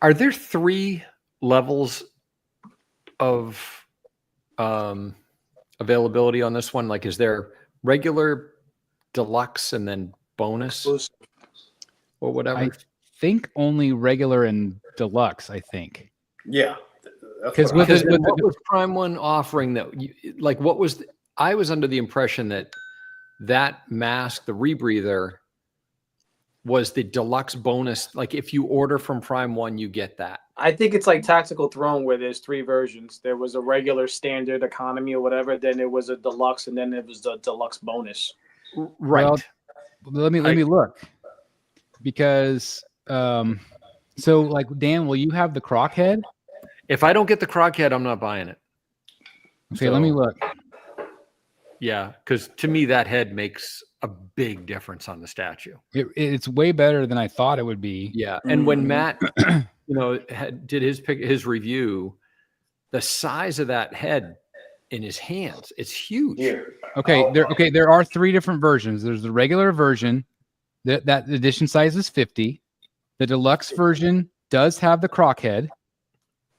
Are there 3 levels of availability on this one? Like, is there regular, deluxe, and then bonus or whatever? I think only regular and deluxe. I think. Yeah, because what was Prime One offering that? I was under the impression that mask, the rebreather, was the deluxe bonus. Like if you order from Prime One, you get that. I think it's like Tactical Throne where there's 3 versions. There was a regular, standard, economy, or whatever. Then it was a deluxe, and then it was the deluxe bonus. Right. Well, let me look. Because so like Dan, will you have the croc head? If I don't get the croc head, I'm not buying it. Okay, let me look. Yeah, because to me that head makes a big difference on the statue. It's way better than I thought it would be. Yeah, and when Matt, did his review, the size of that head in his hands, it's huge. Okay, there are 3 different versions. There's the regular version that edition size is 50. The deluxe version does have the croc head,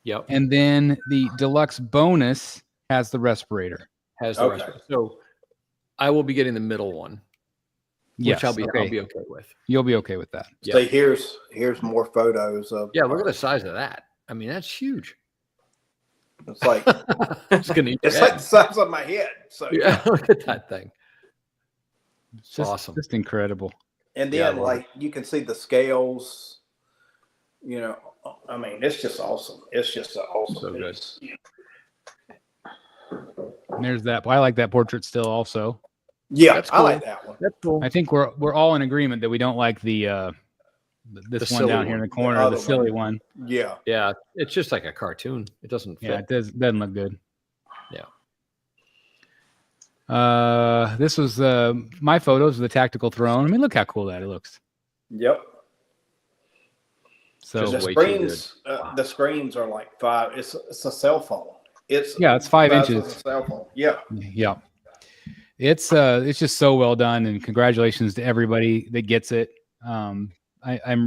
Yep. And then the deluxe bonus has the respirator. Has the rest. So I will be getting the middle one, Yes, which I'll be okay with. You'll be okay with that. So here's more photos of. Yeah, look at the size of that. I mean, that's huge. It's like It's like the size of my head. So yeah, look at that thing. It's just, awesome. Just incredible. And then you can see the scales. You know, I mean, it's just awesome. It's just awesome. So good. And there's that. I like that portrait still also. Yeah, That's I cool. like that one. That's cool. I think we're all in agreement that we don't like this one down here in the corner, the silly one. Yeah. Yeah, it's just like a cartoon. It doesn't fit. Yeah, it doesn't look good. Yeah. This was my photos of the tactical throne. I mean, look how cool that it looks. Yep. So the screens are like 5. It's a cell phone. It's 5 inches. A cell phone. Yeah. Yeah. It's just so well done, and congratulations to everybody that gets it. I'm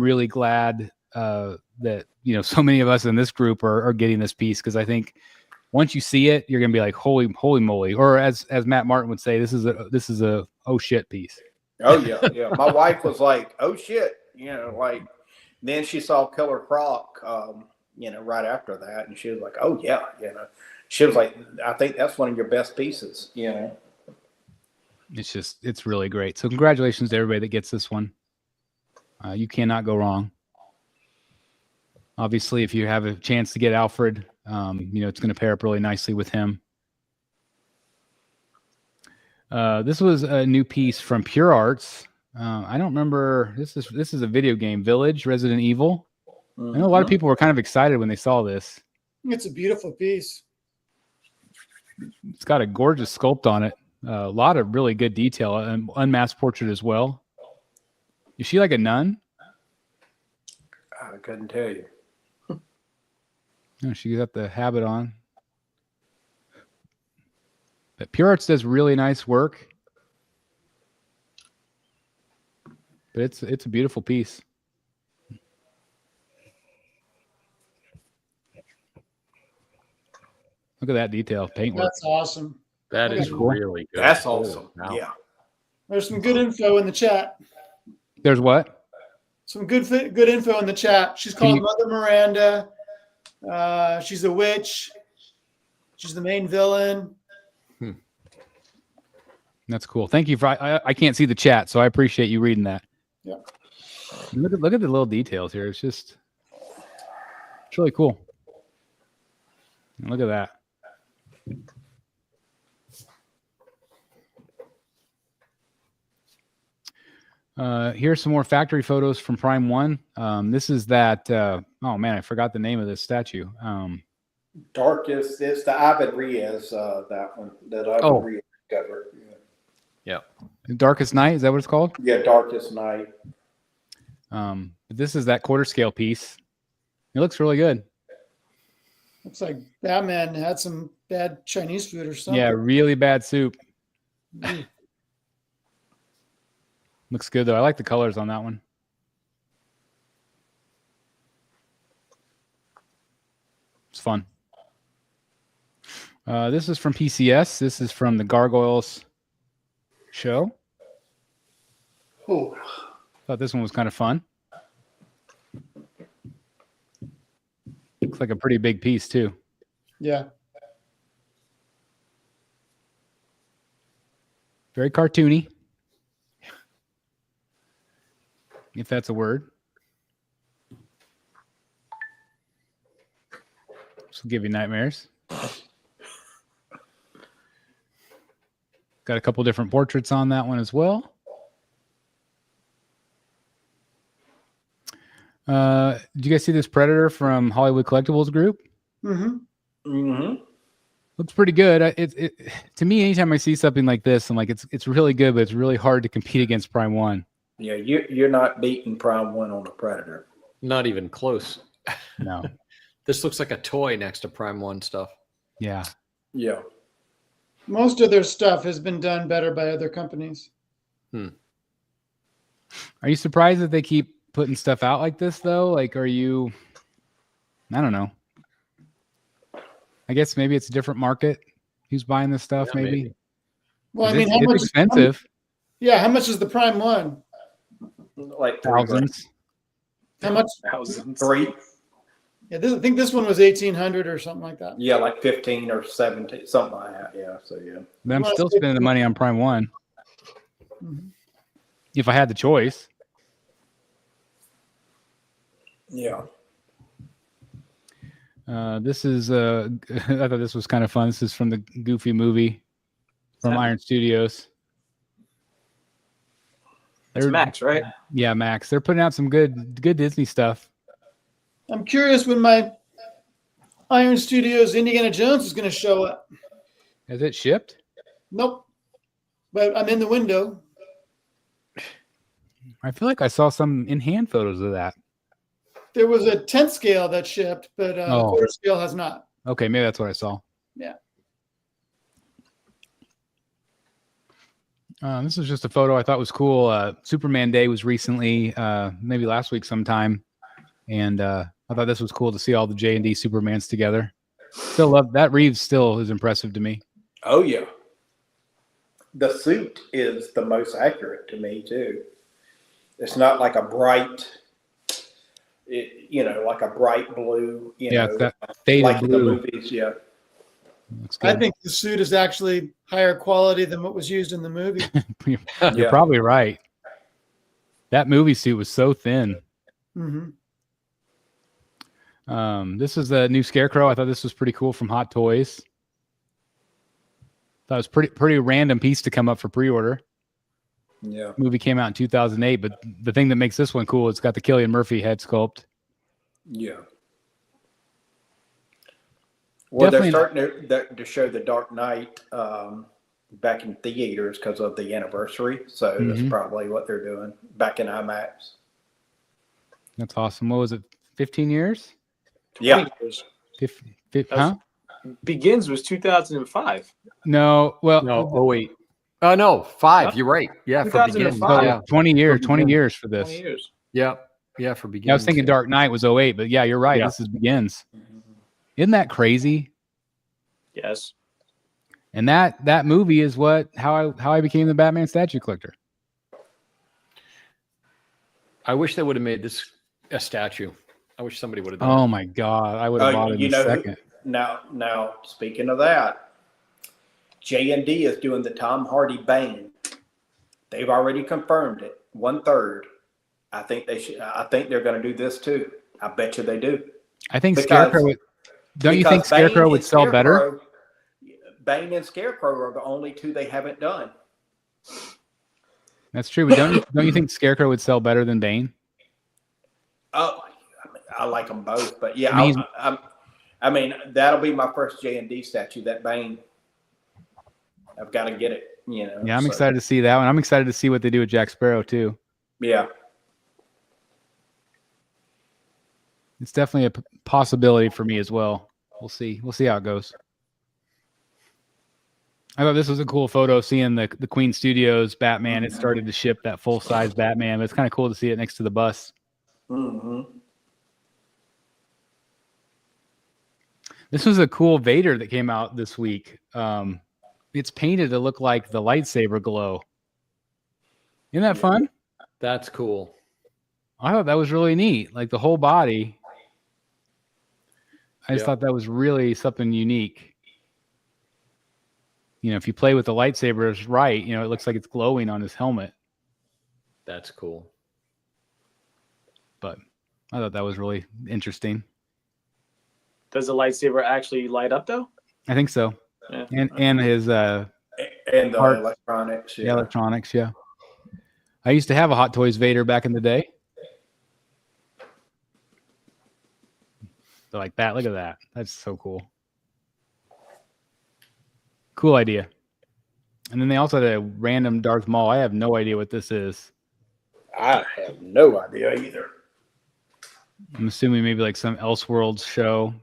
really glad that so many of us in this group are getting this piece, because I think once you see it, you're gonna be like, holy moly, or as Matt Martin would say, this is a oh shit piece. Oh yeah. My wife was like, oh shit, like then she saw Killer Croc, right after that, and she was like, oh yeah, she was like, I think that's one of your best pieces, It's really great. So congratulations to everybody that gets this one. You cannot go wrong. Obviously, if you have a chance to get Alfred, it's going to pair up really nicely with him. This was a new piece from Pure Arts. I don't remember. This is a video game, Village, Resident Evil. I know a lot of people were kind of excited when they saw this. It's a beautiful piece. It's got a gorgeous sculpt on it. A lot of really good detail, and unmasked portrait as well. Is she like a nun? I couldn't tell you. No, she got the habit on. But Pure Arts does really nice work. But it's a beautiful piece. Look at that detail, paintwork. That's awesome. That is really good. That's awesome. Wow. Yeah. There's some good info in the chat. There's what? Some good info in the chat. She's called Mother Miranda. She's a witch. She's the main villain. That's cool. Thank you for. I can't see the chat, so I appreciate you reading that. Yeah. Look at the little details here. It's really cool. And look at that. Here's some more factory photos from Prime 1. This is that. Oh man, I forgot the name of this statue. Darkest. It's the Ivan Reyes. That one. That Ivan Reyes cover. Yeah. Darkest Night. Is that what it's called? Yeah, Darkest Night. This is that quarter scale piece. It looks really good. Looks like Batman had some bad Chinese food or something. Yeah, really bad soup. Looks good though. I like the colors on that one. It's fun. This is from PCS. This is from the Gargoyles show. Oh, Thought this one was kind of fun. Looks like a pretty big piece too. Yeah. Very cartoony, if that's a word. This will give you nightmares. Got a couple different portraits on that one as well. Did you guys see this Predator from Hollywood Collectibles Group? Mm-hmm. Mm-hmm. Looks pretty good. To me, anytime I see something like this, I'm like, it's really good, but it's really hard to compete against Prime 1. Yeah, you're not beating Prime 1 on a Predator. Not even close. No. This looks like a toy next to Prime 1 stuff. Yeah. Yeah. Most of their stuff has been done better by other companies. Are you surprised that they keep putting stuff out like this though? Like, are you? I don't know. I guess maybe it's a different market. Who's buying this stuff? Yeah, maybe. Well, I mean, It's expensive. How much is the Prime one? Like Thousands. How much? Thousands. 3. Yeah, I think this one was 1,800 or something like that. Yeah, like 15 or 17, something like that. Yeah. So yeah. But I'm still spending the money on Prime 1 if I had the choice. Yeah. This is I thought this was kind of fun. This is from the Goofy movie from Iron Studios. It's Max, right? Yeah, Max. They're putting out some good Disney stuff. I'm curious when my Iron Studios Indiana Jones is going to show up. Has it shipped? Nope. But I'm in the window. I feel like I saw some in-hand photos of that. There was a 10th scale that shipped, but quarter scale has not. Okay, maybe that's what I saw. Yeah. This is just a photo I thought was cool. Superman Day was recently, maybe last week sometime, and I thought this was cool to see all the J&D Supermans together. Still love that. Reeves still is impressive to me. Oh yeah. The suit is the most accurate to me too. It's not like a bright, like a bright blue. It's that faded like blue. the movies. Yeah. I think the suit is actually higher quality than what was used in the movie. You're probably right. That movie suit was so thin. Mm-hmm. This is a new Scarecrow. I thought this was pretty cool from Hot Toys. That was pretty random piece to come up for pre-order. Yeah. Movie came out in 2008, but the thing that makes this one cool, it's got the Cillian Murphy head sculpt. Yeah. Well, Definitely. they're starting to show The Dark Knight back in theaters because of the anniversary. So that's probably what they're doing back in IMAX. That's awesome. What was it? 15 years? Yeah. huh? Begins was 2005. No. Well, No, 08. Oh, no, 5. You're right. Yeah, for Begins. 2005. Yeah. 20 years for this. 20 years. Yeah, for Begins. Yeah, I was thinking Dark Knight was 08, but yeah, you're right. Yeah. This is Begins. Isn't that crazy? Yes. And that movie is how I became the Batman statue collector. I wish they would have made this a statue. I wish somebody would have done Oh my God. I would have bought it in a second. Now, speaking of that, J&D is doing the Tom Hardy Bane. They've already confirmed it. 1/3. I think they're going to do this too. I bet you they do. I think Scarecrow. Don't you think Scarecrow would sell better? Bane and Scarecrow are the only two they haven't done. That's true. But don't you think Scarecrow would sell better than Bane? Oh, I like them both, but yeah, I mean, that'll be my first J&D statue. That Bane, I've got to get it. Yeah, I'm excited to see that one. I'm excited to see what they do with Jack Sparrow too. Yeah, it's definitely a possibility for me as well. We'll see. We'll see how it goes. I thought this was a cool photo, seeing the Queen Studios Batman. It started to ship that full size Batman, but it's kind of cool to see it next to the bus. Mm-hmm. This was a cool Vader that came out this week. It's painted to look like the lightsaber glow. Isn't that fun? That's cool. I thought that was really neat. Like the whole body. I just thought that was really something unique. If you play with the lightsabers right, it looks like it's glowing on his helmet. That's cool. But I thought that was really interesting. Does the lightsaber actually light up though? I think so. Yeah. And his and the electronics. Yeah. Electronics, yeah. I used to have a Hot Toys Vader back in the day. So like that. Look at that. That's so cool. Cool idea. And then they also had a random Darth Maul. I have no idea what this is. I have no idea either. I'm assuming maybe like some Elseworlds show.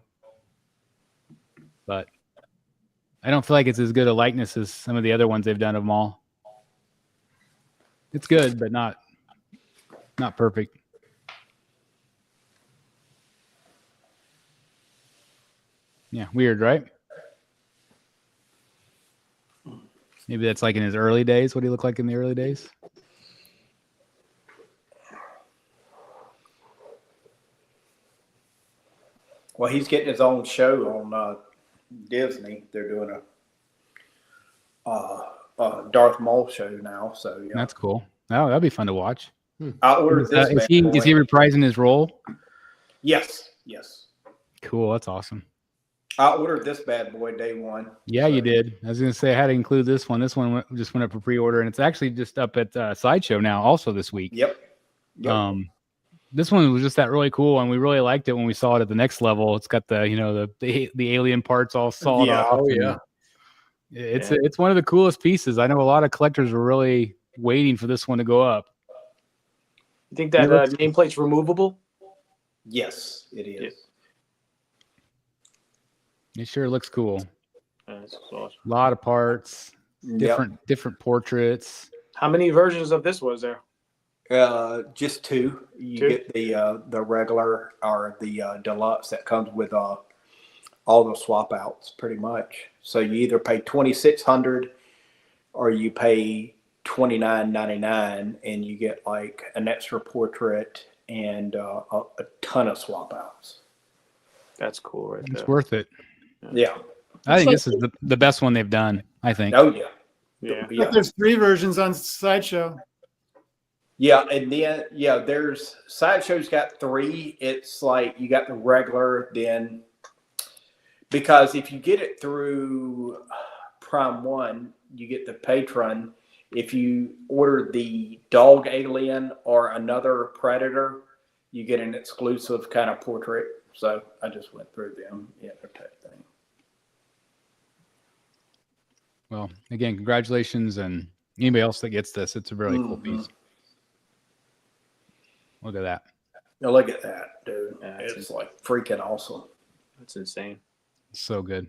But I don't feel like it's as good a likeness as some of the other ones they've done of Maul. It's good, but not perfect. Yeah, weird, right? Maybe that's like in his early days. What he looked like in the early days. Well, he's getting his own show on Disney. They're doing a Darth Maul show now. So yeah, That's cool. Oh, that'd be fun to watch. I ordered this. Is he reprising his role? Yes. Cool. That's awesome. I ordered this bad boy day one. Yeah, you did. I was going to say I had to include this one. This one just went up for pre-order, and it's actually just up at Sideshow now, also this week. Yep. This one was just that really cool, and we really liked it when we saw it at the next level. It's got the the alien parts all sawed off. Oh yeah. It's one of the coolest pieces. I know a lot of collectors were really waiting for this one to go up. You think that nameplate's removable? Yes, it is. It sure looks cool. That's awesome. A lot of parts, different portraits. How many versions of this was there? Just two. You get the regular or the deluxe that comes with all the swap outs, pretty much. So you either pay $2,600 or you pay $29.99, and you get like an extra portrait and a ton of swap outs. That's cool, right there. It's worth it. Yeah, I think this is the best one they've done. I think. Oh yeah. Like there's 3 versions on Sideshow. Yeah, and then there's Sideshow's got 3. It's like you got the regular, then because if you get it through Prime 1, you get the Patron. If you order the dog alien or another predator, you get an exclusive kind of portrait. So I just went through them. Yeah, they're type thing. Well, again, congratulations, and anybody else that gets this, it's a really cool piece. Look at that. Now look at that, dude. Yeah, it's like freaking awesome. That's insane. So good.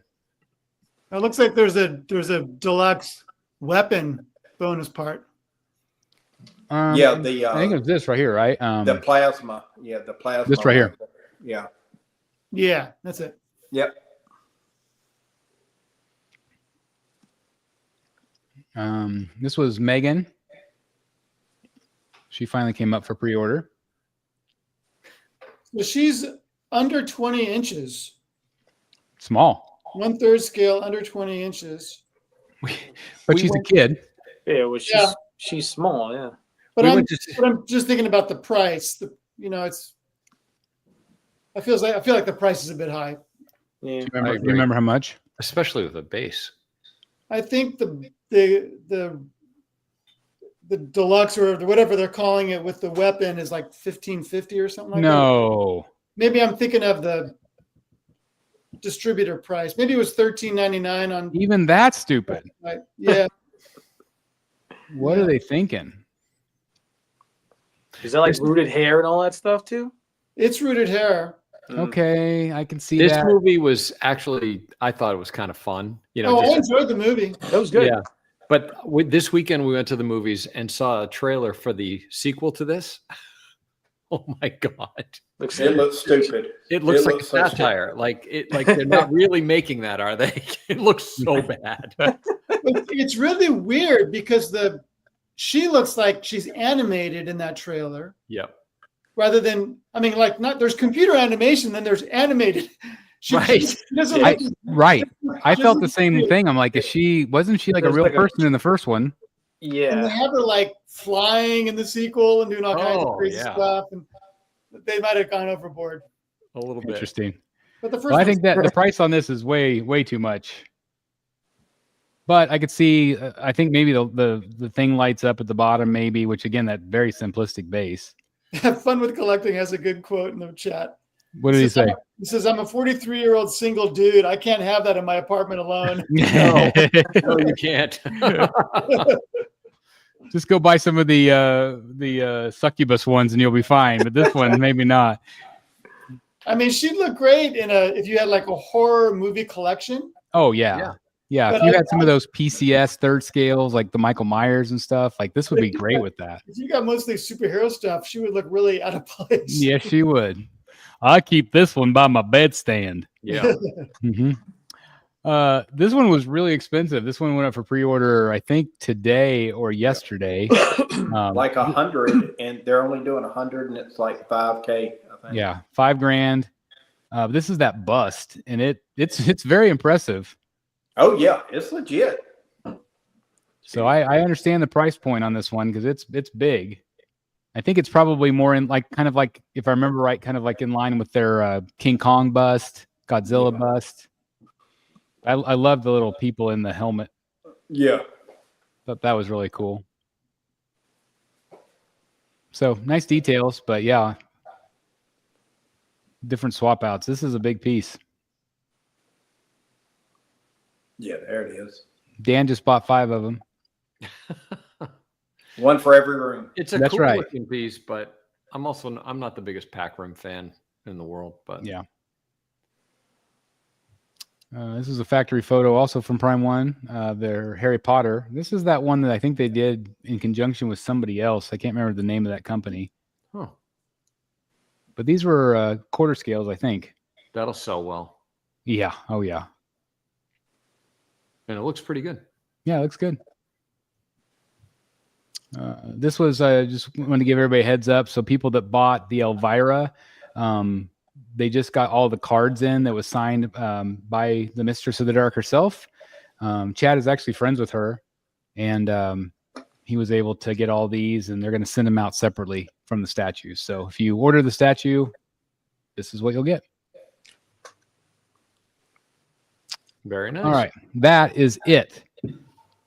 It looks like there's a deluxe weapon bonus part. I think it's this right here, right? The plasma. Yeah, the plasma. This right here. Yeah. Yeah, that's it. Yep. This was Megan. She finally came up for pre-order. So she's under 20 inches. Small. 1/3 scale, under 20 inches. But she's a kid. Yeah, well, she's small, yeah. But I'm just thinking about the price. I feel like the price is a bit high. Yeah. Do you remember how much? Especially with a base. I think the deluxe or whatever they're calling it with the weapon is like $1,550 or something like that. No. Maybe I'm thinking of the distributor price. Maybe it was $13.99 on. Even that's stupid. Yeah. What are they thinking? Is that like rooted hair and all that stuff too? It's rooted hair. Okay, I can see this that. movie was actually, I thought it was kind of fun. I enjoyed the movie. That was good. Yeah. But this weekend we went to the movies and saw a trailer for the sequel to this. Oh my God. It looks stupid. It looks like a satire. Like they're not really making that, are they? It looks so bad. It's really weird because she looks like she's animated in that trailer. Yep. Rather than, there's computer animation, then there's animated. Right. I felt the same thing. I'm like, wasn't she like a real person in the first one? Yeah. And they have her like flying in the sequel and doing all kinds of crazy stuff. And they might have gone overboard. A little bit. Interesting. But the first I think that the price on this is way, way too much. But I could see, I think maybe the thing lights up at the bottom, maybe, which again, that very simplistic base. Have Fun with Collecting has a good quote in the chat. What did he say? He says, "I'm a 43-year-old single dude. I can't have that in my apartment alone." No, you can't. Just go buy some of the succubus ones and you'll be fine. But this one, maybe not. I mean, she'd look great if you had like a horror movie collection. Oh yeah. If you had some of those PCS third scales, like the Michael Myers and stuff, like this would be great with that. If you got mostly superhero stuff, she would look really out of place. Yes, she would. I keep this one by my bedstand. Yeah. Mm-hmm. This one was really expensive. This one went up for pre-order, I think today or yesterday. Like 100, and they're only doing 100, and it's like 5K. I think. Yeah, $5,000. This is that bust, and it's very impressive. Oh yeah, it's legit. So I understand the price point on this one because it's big. I think it's probably more in kind of like, if I remember right, kind of like in line with their King Kong bust, Godzilla bust. I love the little people in the helmet. Yeah. Thought that was really cool. So nice details, but yeah. Different swap outs. This is a big piece. Yeah, there it is. Dan just bought 5 of them. One for every room. It's a cool looking piece, but I'm not the biggest pack rim fan in the world, but yeah. This is a factory photo also from Prime One. Their Harry Potter. This is that one that I think they did in conjunction with somebody else. I can't remember the name of that company. Huh. But these were quarter scales, I think. That'll sell well. Yeah. Oh, yeah. And it looks pretty good. Yeah, it looks good. This was just wanted to give everybody a heads up. So people that bought the Elvira, they just got all the cards in that was signed by the Mistress of the Dark herself. Chad is actually friends with her, and he was able to get all these, and they're going to send them out separately from the statues. So if you order the statue, this is what you'll get. Very nice. All right, that is it.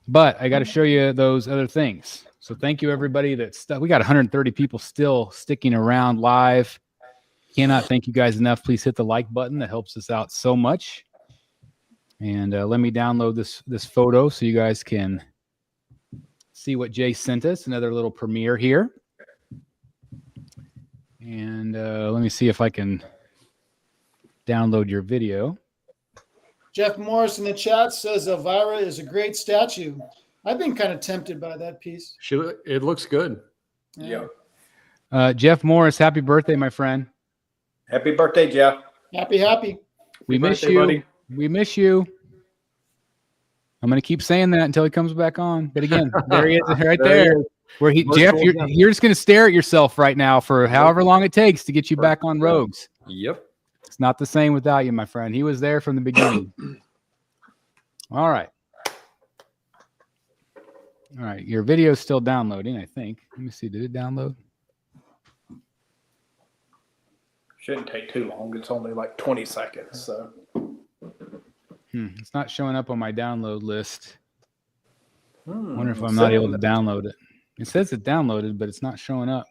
But I got to show you those other things. So thank you, everybody. We got 130 people still sticking around live. Cannot thank you guys enough. Please hit the like button. That helps us out so much. And let me download this photo so you guys can see what Jay sent us. Another little premiere here. And let me see if I can download your video. Jeff Morris in the chat says Elvira is a great statue. I've been kind of tempted by that piece. It looks good. Yeah. Jeff Morris, happy birthday, my friend. Happy birthday, Jeff. Happy. We miss you. Buddy. We miss you. I'm going to keep saying that until he comes back on. But again, there he is right there. Where Jeff, you're just going to stare at yourself right now for however long it takes to get you back on Rogues. Yep. It's not the same without you, my friend. He was there from the beginning. All right. All right. Your video is still downloading, I think. Let me see. Did it download? Shouldn't take too long. It's only like 20 seconds. So it's not showing up on my download list. I wonder if I'm not able to download it. It says it downloaded, but it's not showing up.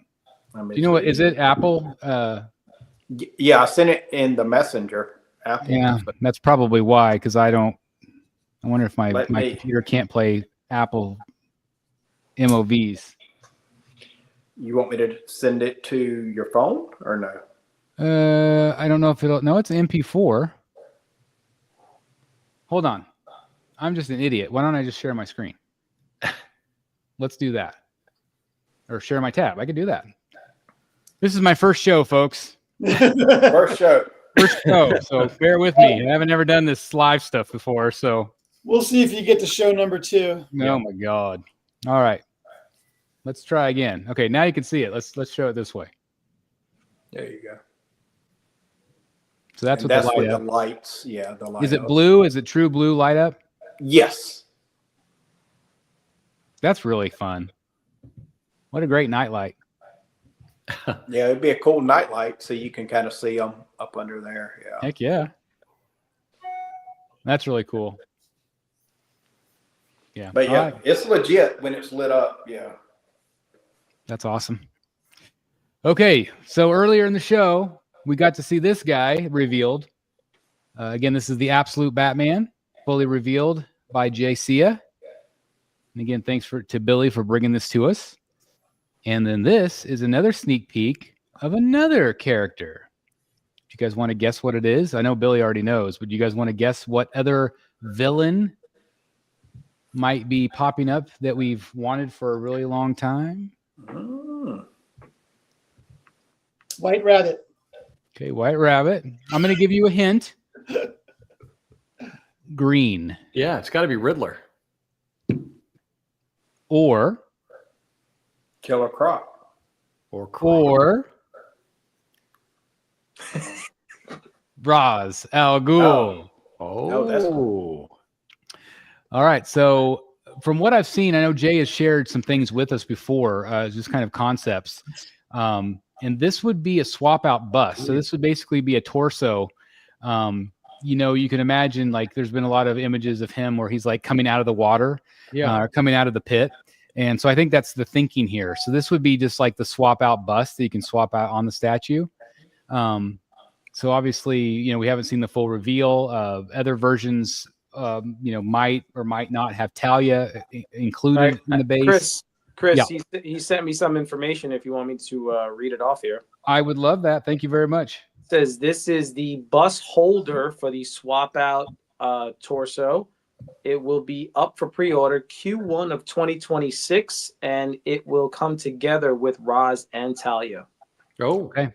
Do you know what? Is it Apple? Yeah, I sent it in the messenger. Apple. Yeah, that's probably why, because I wonder if my computer can't play Apple MOVs. You want me to send it to your phone or no? I don't know if it'll. No, it's an MP4. Hold on. I'm just an idiot. Why don't I just share my screen? Let's do that. Or share my tab. I can do that. This is my first show, folks. First show. So bear with me. I haven't ever done this live stuff before, so we'll see if you get to show number 2. Oh my God. All right. Let's try again. Okay, now you can see it. Let's show it this way. There you go. So that's what the lights. Yeah, the light. Is it blue? Is it true blue light up? Yes. That's really fun. What a great nightlight. Yeah, it'd be a cool nightlight so you can kind of see them up under there. Yeah. Heck yeah. That's really cool. Yeah. But yeah, it's legit when it's lit up. Yeah. That's awesome. Okay, so earlier in the show, we got to see this guy revealed. Again, this is the Absolute Batman, fully revealed by Jay Sia. And again, thanks to Billy for bringing this to us. And then this is another sneak peek of another character. Do you guys want to guess what it is? I know Billy already knows, but do you guys want to guess what other villain might be popping up that we've wanted for a really long time? White Rabbit. Okay, White Rabbit. I'm going to give you a hint. green. Yeah, it's got to be Riddler. Or Killer Croc. Or Ra's al Ghul. No, that's All right. So from what I've seen, I know Jay has shared some things with us before, just kind of concepts. And this would be a swap out bust. So this would basically be a torso. You can imagine like there's been a lot of images of him where he's like coming out of the water, or coming out of the pit. And so I think that's the thinking here. So this would be just like the swap out bust that you can swap out on the statue. So obviously, we haven't seen the full reveal. Other versions, might or might not have Talia included in the base. Chris, Yeah. he sent me some information if you want me to read it off here. I would love that. Thank you very much. It says this is the bus holder for the swap out torso. It will be up for pre-order Q1 of 2026, and it will come together with Ra's and Talia. Oh, okay.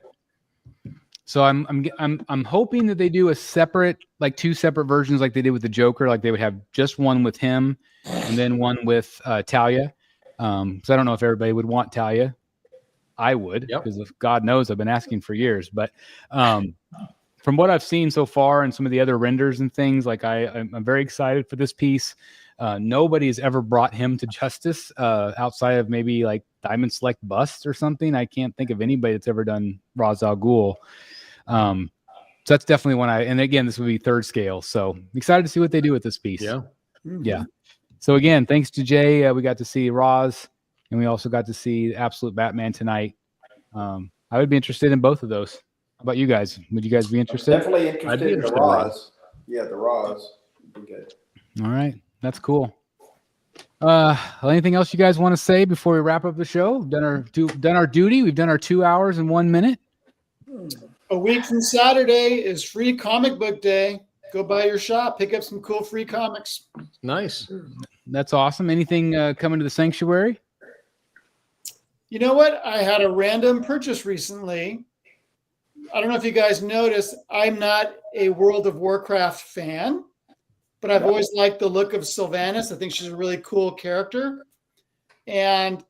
So I'm hoping that they do a separate, like two separate versions, like they did with the Joker. Like they would have just one with him, and then one with Talia. So I don't know if everybody would want Talia. I would, because if God knows, I've been asking for years. But from what I've seen so far and some of the other renders and things, like I'm very excited for this piece. Nobody has ever brought him to justice outside of maybe like Diamond Select Busts or something. I can't think of anybody that's ever done Ra's al Ghul. So that's definitely one and again, this would be third scale. So excited to see what they do with this piece. Yeah. Yeah. So again, thanks to Jay, we got to see Ra's, and we also got to see Absolute Batman tonight. I would be interested in both of those. How about you guys? Would you guys be interested? Definitely interested in the Ra's. Yeah, the Ra's would be good. All right. That's cool. Anything else you guys want to say before we wrap up the show? We've done our duty. We've done our 2 hours and 1 minute. A week from Saturday is free comic book day. Go by your shop, pick up some cool free comics. Nice. That's awesome. Anything coming to the sanctuary? You know what? I had a random purchase recently. I don't know if you guys noticed, I'm not a World of Warcraft fan, but I've always liked the look of Sylvanas. I think she's a really cool character. And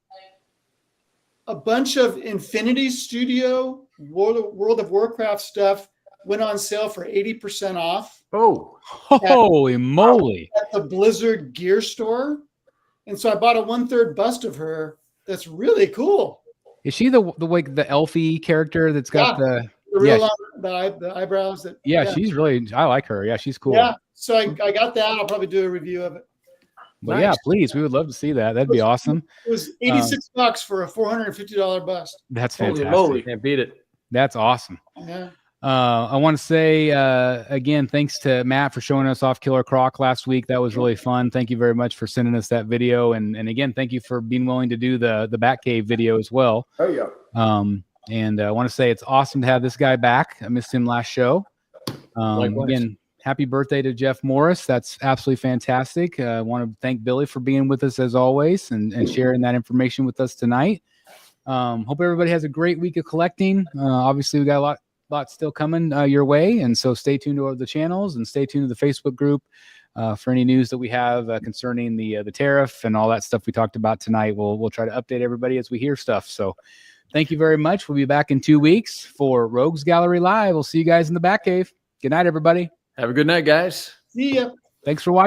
a bunch of Infinity Studio World of Warcraft stuff went on sale for 80% off. Oh, holy moly. At the Blizzard gear store. And so I bought a 1/3 bust of her. That's really cool. Is she the elfie character that's got the eyebrows? She's really, I like her. Yeah, she's cool. Yeah, so I got that. I'll probably do a review of it. But nice. Yeah, please. We would love to see that. That'd be awesome. It was $86 for a $450 bust. That's fantastic. Holy moly. Can't beat it. That's awesome. Yeah. I want to say, again, thanks to Matt for showing us off Killer Croc last week. That was really fun. Thank you very much for sending us that video. And again, thank you for being willing to do the Batcave video as well. Oh, yeah. And I want to say it's awesome to have this guy back. I missed him last show. Again, happy birthday to Jeff Morris. That's absolutely fantastic. I want to thank Billy for being with us as always and sharing that information with us tonight. Hope everybody has a great week of collecting. Obviously, we got a lot still coming your way, and so stay tuned to the channels and stay tuned to the Facebook group for any news that we have concerning the tariff and all that stuff we talked about tonight. We'll try to update everybody as we hear stuff. So thank you very much. We'll be back in 2 weeks for Rogues Gallery Live. We'll see you guys in the Batcave. Good night, everybody. Have a good night, guys. See ya. Thanks for watching.